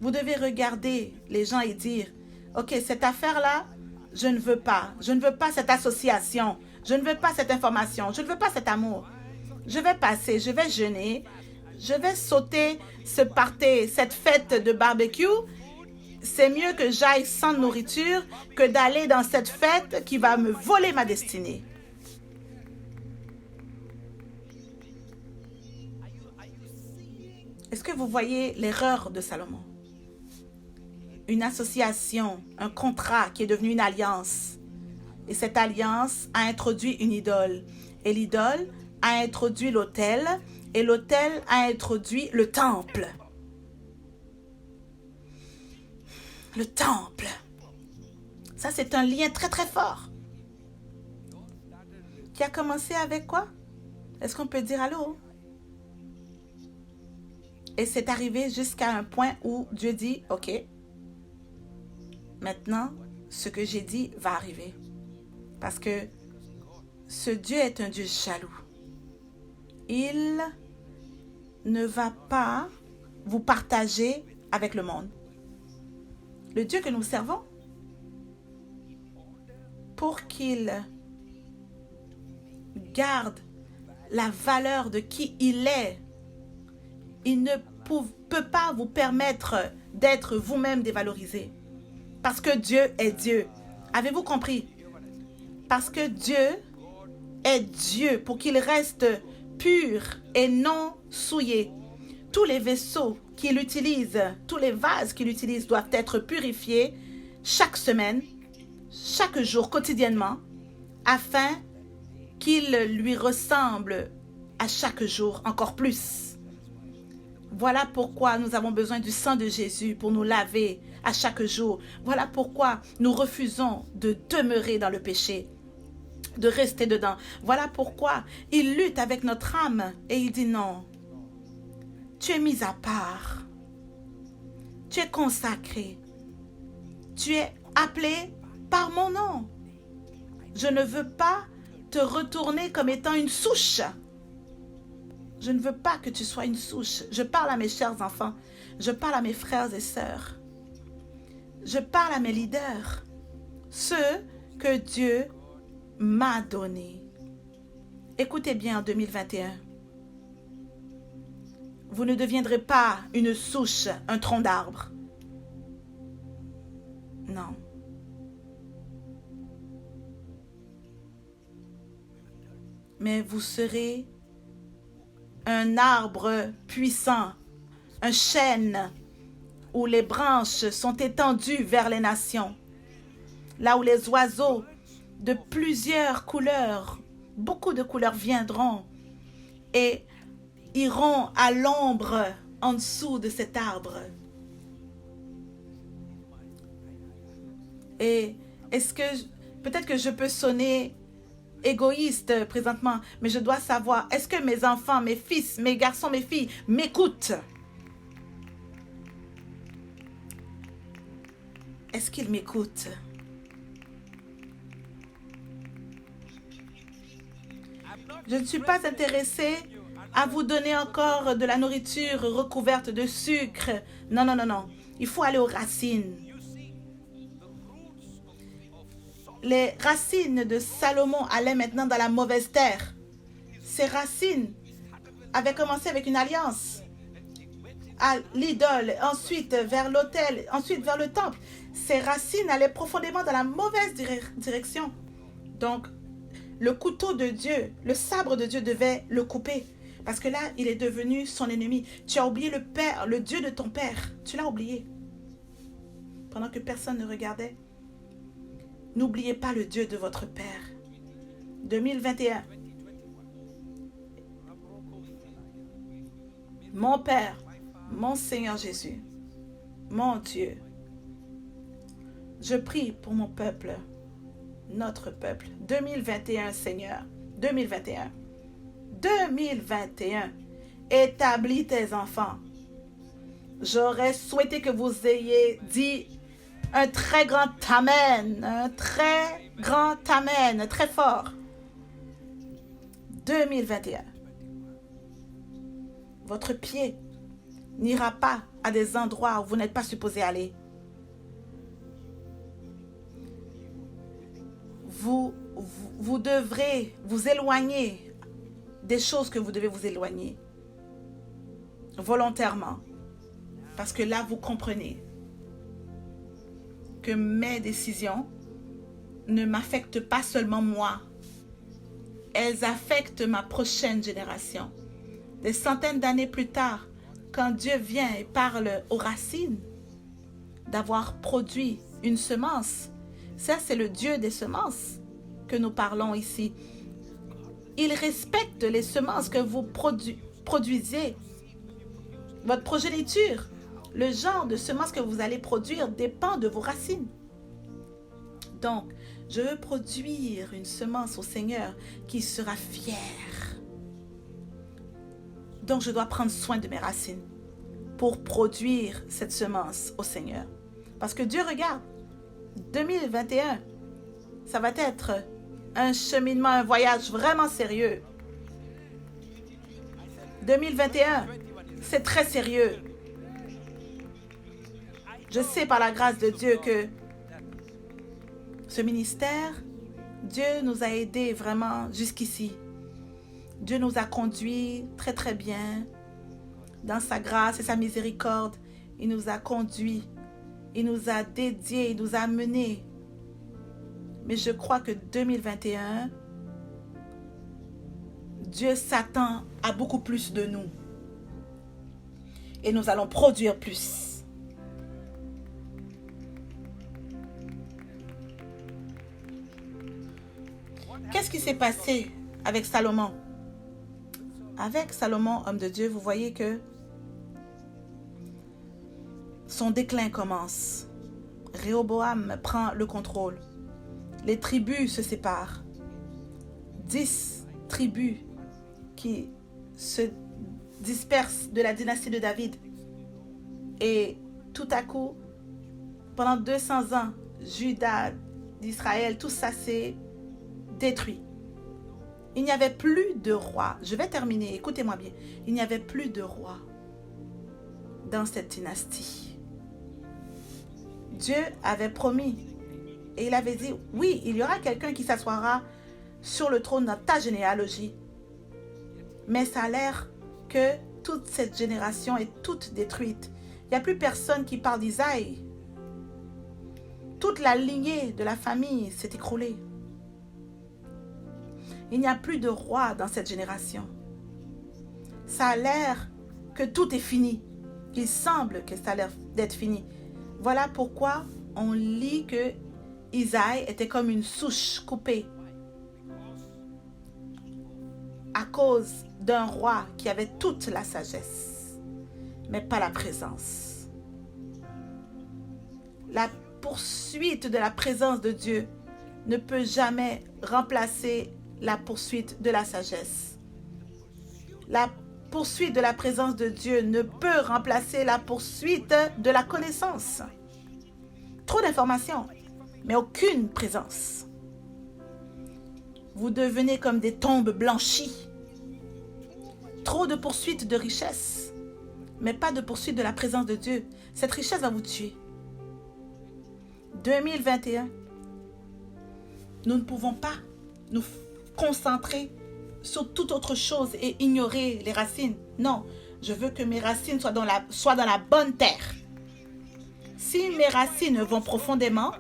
Vous devez regarder les gens et dire, OK, cette affaire-là, je ne veux pas. Je ne veux pas cette association. Je ne veux pas cette information. Je ne veux pas cet amour. Je vais passer, je vais jeûner. Je vais sauter ce party, cette fête de barbecue. C'est mieux que j'aille sans nourriture que d'aller dans cette fête qui va me voler ma destinée. Est-ce que vous voyez l'erreur de Salomon? Une association, un contrat qui est devenu une alliance. Et cette alliance a introduit une idole. Et l'idole a introduit l'autel. Et l'autel a introduit le temple. Le temple. Ça, c'est un lien très, très fort. Qui a commencé avec quoi? Est-ce qu'on peut dire allô? Et c'est arrivé jusqu'à un point où Dieu dit, OK, maintenant, ce que j'ai dit va arriver. Parce que ce Dieu est un Dieu jaloux. Il ne va pas vous partager avec le monde. Le Dieu que nous servons, pour qu'il garde la valeur de qui il est, il ne peut pas vous permettre d'être vous-même dévalorisé. Parce que Dieu est Dieu. Avez-vous compris? Parce que Dieu est Dieu, pour qu'il reste pur et non souillé. Tous les vaisseaux qu'il utilise, tous les vases qu'il utilise doivent être purifiés chaque semaine, chaque jour, quotidiennement, afin qu'il lui ressemble à chaque jour encore plus. Voilà pourquoi nous avons besoin du sang de Jésus pour nous laver à chaque jour. Voilà pourquoi nous refusons de demeurer dans le péché, de rester dedans. Voilà pourquoi il lutte avec notre âme et il dit non. Tu es mis à part. Tu es consacré. Tu es appelé par mon nom. Je ne veux pas te retourner comme étant une souche. Je ne veux pas que tu sois une souche. Je parle à mes chers enfants. Je parle à mes frères et sœurs. Je parle à mes leaders. Ceux que Dieu m'a donnés. Écoutez bien en 2021. Vous ne deviendrez pas une souche, un tronc d'arbre. Non. Mais vous serez un arbre puissant, un chêne où les branches sont étendues vers les nations. Là où les oiseaux de plusieurs couleurs, beaucoup de couleurs viendront et iront à l'ombre en dessous de cet arbre. Et est-ce que, peut-être que je peux sonner égoïste présentement, mais je dois savoir, est-ce que mes enfants, mes fils, mes garçons, mes filles m'écoutent? Est-ce qu'ils m'écoutent? Je ne suis pas intéressée à vous donner encore de la nourriture recouverte de sucre. Non, non, non, non. Il faut aller aux racines. Les racines de Salomon allaient maintenant dans la mauvaise terre. Ces racines avaient commencé avec une alliance à l'idole, ensuite vers l'autel, ensuite vers le temple. Ces racines allaient profondément dans la mauvaise direction. Donc, le couteau de Dieu, le sabre de Dieu devait le couper. Parce que là, il est devenu son ennemi. Tu as oublié le Père, le Dieu de ton Père. Tu l'as oublié. Pendant que personne ne regardait. N'oubliez pas le Dieu de votre Père. 2021. Mon Père, mon Seigneur Jésus, mon Dieu. Je prie pour mon peuple, notre peuple. 2021, Seigneur. 2021. 2021. Établis tes enfants. J'aurais souhaité que vous ayez dit un très grand amen. Un très grand amen. Très fort. 2021. Votre pied n'ira pas à des endroits où vous n'êtes pas supposé aller. Vous devrez vous éloigner des choses que vous devez vous éloigner volontairement. Parce que là, vous comprenez. que mes décisions ne m'affectent pas seulement moi. Elles affectent ma prochaine génération. Des centaines d'années plus tard, quand Dieu vient et parle aux racines d'avoir produit une semence, ça c'est le Dieu des semences que nous parlons ici. Il respecte les semences que vous produisez. Votre progéniture, le genre de semences que vous allez produire dépend de vos racines. Donc, je veux produire une semence au Seigneur qui sera fière. Donc, je dois prendre soin de mes racines pour produire cette semence au Seigneur. Parce que Dieu regarde, 2021, ça va être un cheminement, un voyage vraiment sérieux. 2021, c'est très sérieux. Je sais par la grâce de Dieu que ce ministère, Dieu nous a aidés vraiment jusqu'ici. Dieu nous a conduits très très bien. Dans sa grâce et sa miséricorde, il nous a conduits. Il nous a dédiés, il nous a menés. Mais je crois que 2021, Dieu s'attend à beaucoup plus de nous. Et nous allons produire plus. Qu'est-ce qui s'est passé avec Salomon? Avec Salomon, homme de Dieu, vous voyez que son déclin commence. Réhoboam prend le contrôle. Les tribus se séparent. 10 tribus qui se dispersent de la dynastie de David. Et tout à coup, pendant 200 ans, Juda, d'Israël, tout ça s'est détruit. Il n'y avait plus de roi. Je vais terminer, écoutez-moi bien. Il n'y avait plus de roi dans cette dynastie. Dieu avait promis et il avait dit, oui, il y aura quelqu'un qui s'assoira sur le trône dans ta généalogie. Mais ça a l'air que toute cette génération est toute détruite. Il n'y a plus personne qui parle d'Isaïe. Toute la lignée de la famille s'est écroulée. Il n'y a plus de roi dans cette génération. Ça a l'air que tout est fini. Il semble que ça a l'air d'être fini. Voilà pourquoi on lit que Isaïe était comme une souche coupée à cause d'un roi qui avait toute la sagesse, mais pas la présence. La poursuite de la présence de Dieu ne peut jamais remplacer la poursuite de la sagesse. La poursuite de la présence de Dieu ne peut remplacer la poursuite de la connaissance. Trop d'informations, mais aucune présence. Vous devenez comme des tombes blanchies. Trop de poursuites de richesse, mais pas de poursuite de la présence de Dieu. Cette richesse va vous tuer. 2021, nous ne pouvons pas nous concentrer sur toute autre chose et ignorer les racines. Non, je veux que mes racines soient dans la bonne terre. Si mes racines vont profondément,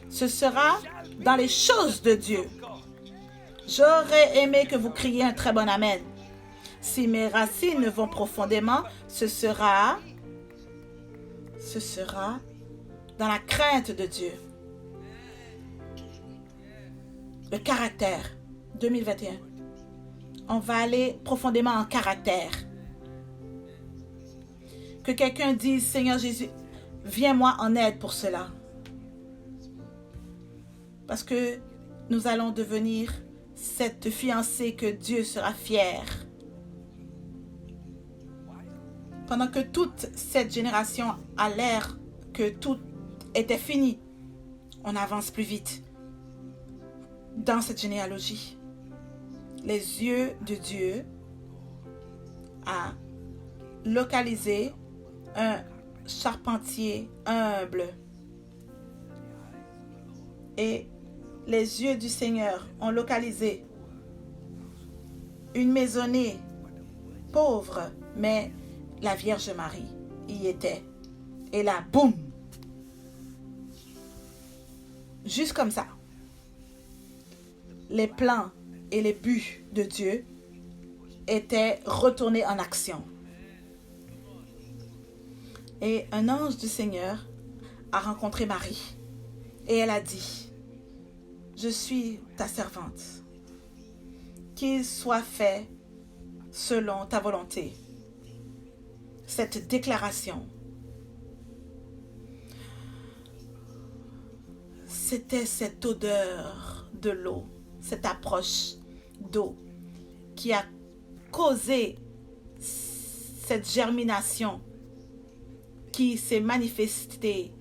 ce sera dans les choses de Dieu. J'aurais aimé que vous criez un très bon amen. Si mes racines vont profondément, ce sera dans la crainte de Dieu. Le caractère, 2021. On va aller profondément en caractère. Que quelqu'un dise, Seigneur Jésus, viens-moi en aide pour cela. Parce que nous allons devenir cette fiancée que Dieu sera fier. Pendant que toute cette génération a l'air que tout était fini, on avance plus vite. Dans cette généalogie, les yeux de Dieu a localisé un charpentier humble. Et les yeux du Seigneur ont localisé une maisonnée pauvre, mais la Vierge Marie y était. Et là, boum! Juste comme ça. Les plans et les buts de Dieu étaient retournés en action. Et un ange du Seigneur a rencontré Marie. Et elle a dit, je suis ta servante. Qu'il soit fait selon ta volonté. Cette déclaration, c'était cette odeur de l'eau, cette approche d'eau qui a causé cette germination qui s'est manifestée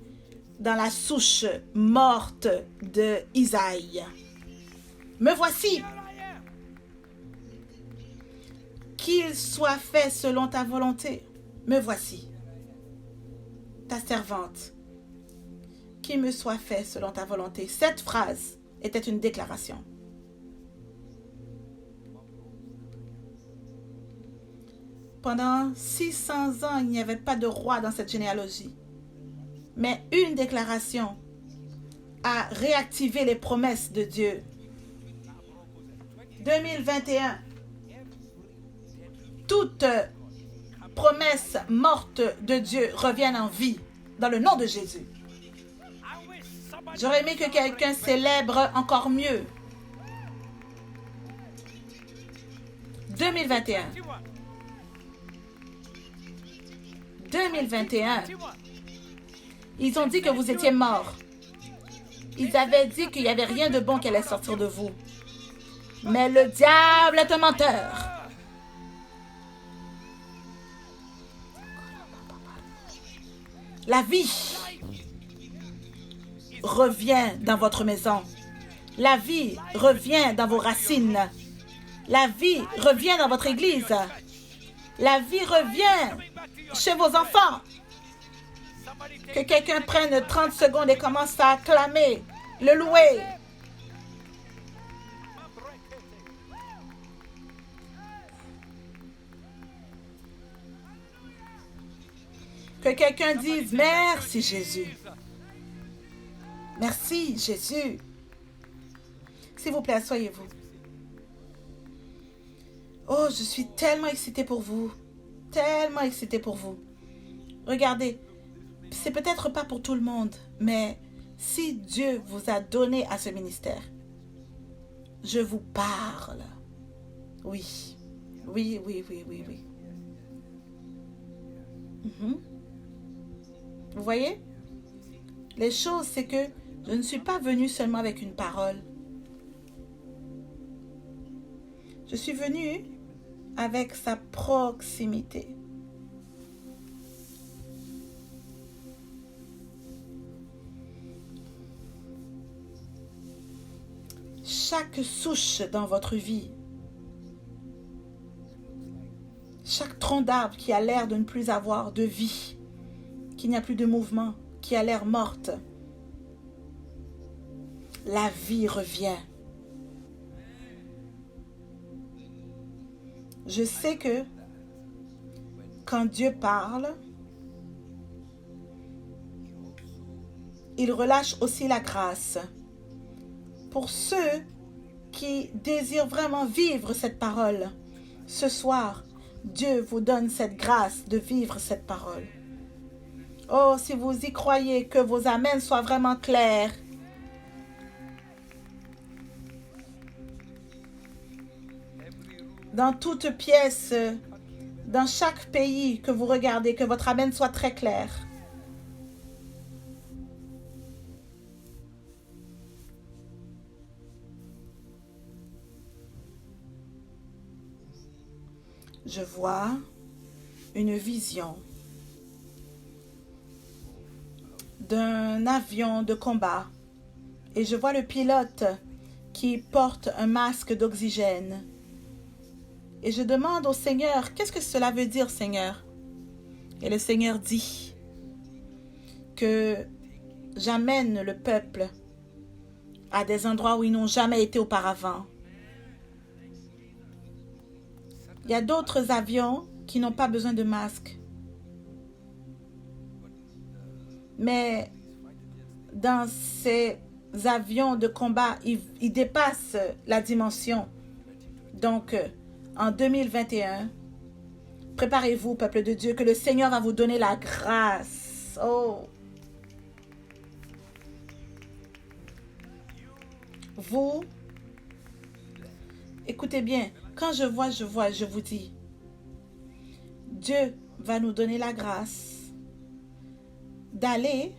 dans la souche morte de Isaïe. Me voici. Qu'il soit fait selon ta volonté. Me voici, ta servante. Qu'il me soit fait selon ta volonté. Cette phrase était une déclaration. Pendant 600 ans, il n'y avait pas de roi dans cette généalogie. Mais une déclaration a réactivé les promesses de Dieu. 2021, toute promesse morte de Dieu revient en vie dans le nom de Jésus. J'aurais aimé que quelqu'un célèbre encore mieux. 2021. 2021. Ils ont dit que vous étiez mort. Ils avaient dit qu'il n'y avait rien de bon qui allait sortir de vous. Mais le diable est un menteur. La vie revient dans votre maison. La vie revient dans vos racines. La vie revient dans votre église. La vie revient chez vos enfants. Que quelqu'un prenne 30 secondes et commence à acclamer, le louer. Que quelqu'un dise merci Jésus. Merci Jésus. S'il vous plaît, asseyez-vous. Oh, je suis tellement excitée pour vous. Tellement excitée pour vous. Regardez, c'est peut-être pas pour tout le monde, mais si Dieu vous a donné à ce ministère, je vous parle. Oui, oui, oui, oui, oui, oui. Vous voyez? Les choses, c'est que je ne suis pas venue seulement avec une parole. Je suis venue avec sa proximité. Chaque souche dans votre vie, chaque tronc d'arbre qui a l'air de ne plus avoir de vie, qu'il n'y a plus de mouvement, qui a l'air morte, la vie revient. Je sais que quand Dieu parle, il relâche aussi la grâce. Pour ceux qui désirent vraiment vivre cette parole, ce soir, Dieu vous donne cette grâce de vivre cette parole. Oh, si vous y croyez, que vos amens soient vraiment clairs. Dans toute pièce, dans chaque pays que vous regardez, que votre amen soit très clair. Je vois une vision d'un avion de combat et je vois le pilote qui porte un masque d'oxygène. Et je demande au Seigneur, qu'est-ce que cela veut dire, Seigneur? Et le Seigneur dit que j'amène le peuple à des endroits où ils n'ont jamais été auparavant. Il y a d'autres avions qui n'ont pas besoin de masque. Mais dans ces avions de combat, ils dépassent la dimension. Donc, en 2021, préparez-vous, peuple de Dieu, que le Seigneur va vous donner la grâce. Oh! Vous, écoutez bien, quand je vois, je vous dis, Dieu va nous donner la grâce d'aller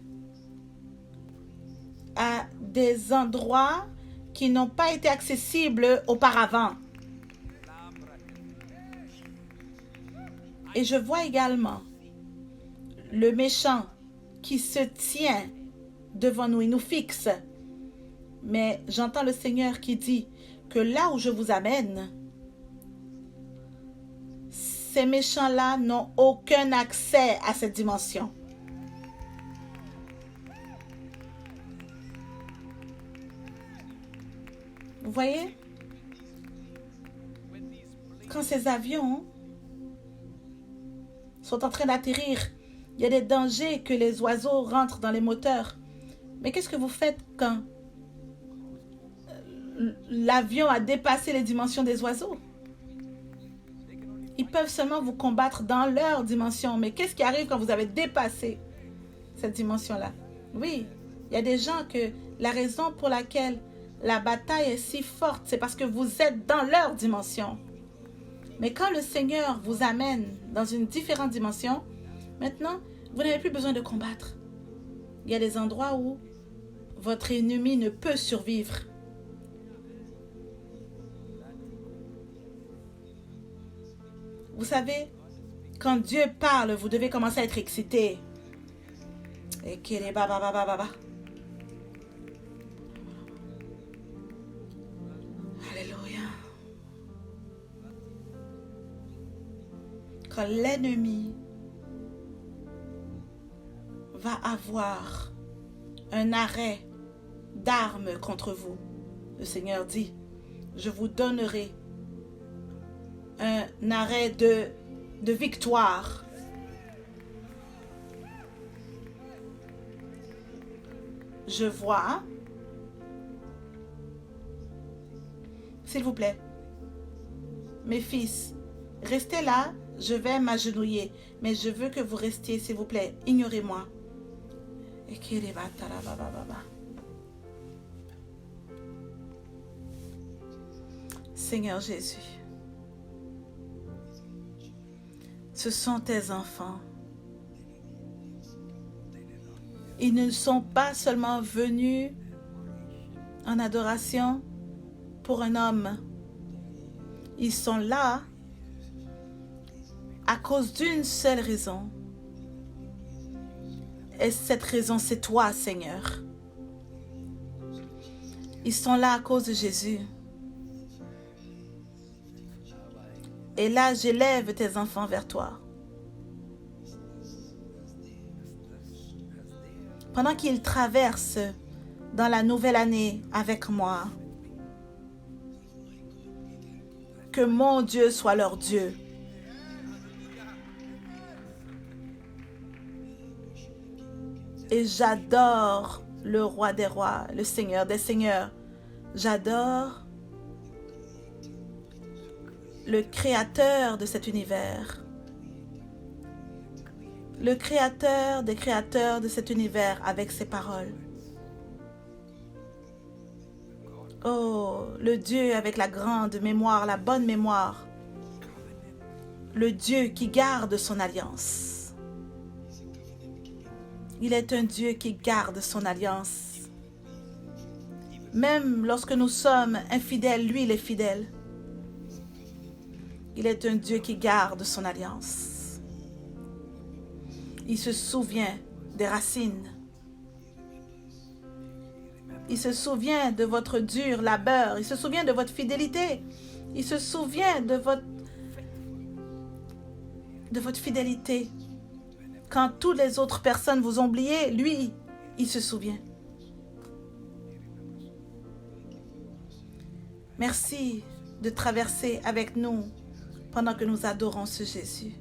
à des endroits qui n'ont pas été accessibles auparavant. Et je vois également le méchant qui se tient devant nous, il nous fixe. Mais j'entends le Seigneur qui dit que là où je vous amène, ces méchants-là n'ont aucun accès à cette dimension. Vous voyez? Quand ces avions sont en train d'atterrir, il y a des dangers que les oiseaux rentrent dans les moteurs. Mais qu'est-ce que vous faites quand l'avion a dépassé les dimensions des oiseaux? Ils peuvent seulement vous combattre dans leur dimension. Mais qu'est-ce qui arrive quand vous avez dépassé cette dimension-là? Oui, il y a des gens que la raison pour laquelle la bataille est si forte, c'est parce que vous êtes dans leur dimension. Mais quand le Seigneur vous amène dans une différente dimension, maintenant, vous n'avez plus besoin de combattre. Il y a des endroits où votre ennemi ne peut survivre. Vous savez, quand Dieu parle, vous devez commencer à être excité. Et qu'il est baba. Alléluia. Quand l'ennemi va avoir un arrêt d'armes contre vous, le Seigneur dit, je vous donnerai un arrêt de victoire. Je vois, s'il vous plaît, mes fils, restez là, je vais m'agenouiller, mais je veux que vous restiez, s'il vous plaît, ignorez-moi. Seigneur Jésus, ce sont tes enfants. Ils ne sont pas seulement venus en adoration pour un homme. Ils sont là à cause d'une seule raison. Et cette raison, c'est toi, Seigneur. Ils sont là à cause de Jésus. Et là, j'élève tes enfants vers toi. Pendant qu'ils traversent dans la nouvelle année avec moi, que mon Dieu soit leur Dieu. Et j'adore le roi des rois, le Seigneur des seigneurs. J'adore le créateur de cet univers. Le créateur des créateurs de cet univers avec ses paroles. Oh, le Dieu avec la grande mémoire, la bonne mémoire. Le Dieu qui garde son alliance. Il est un Dieu qui garde son alliance. Même lorsque nous sommes infidèles, lui, il est fidèle. Il est un Dieu qui garde son alliance. Il se souvient des racines. Il se souvient de votre dur labeur. Il se souvient de votre fidélité. Il se souvient de votre fidélité. Quand toutes les autres personnes vous ont oublié, lui, il se souvient. Merci de traverser avec nous pendant que nous adorons ce Jésus.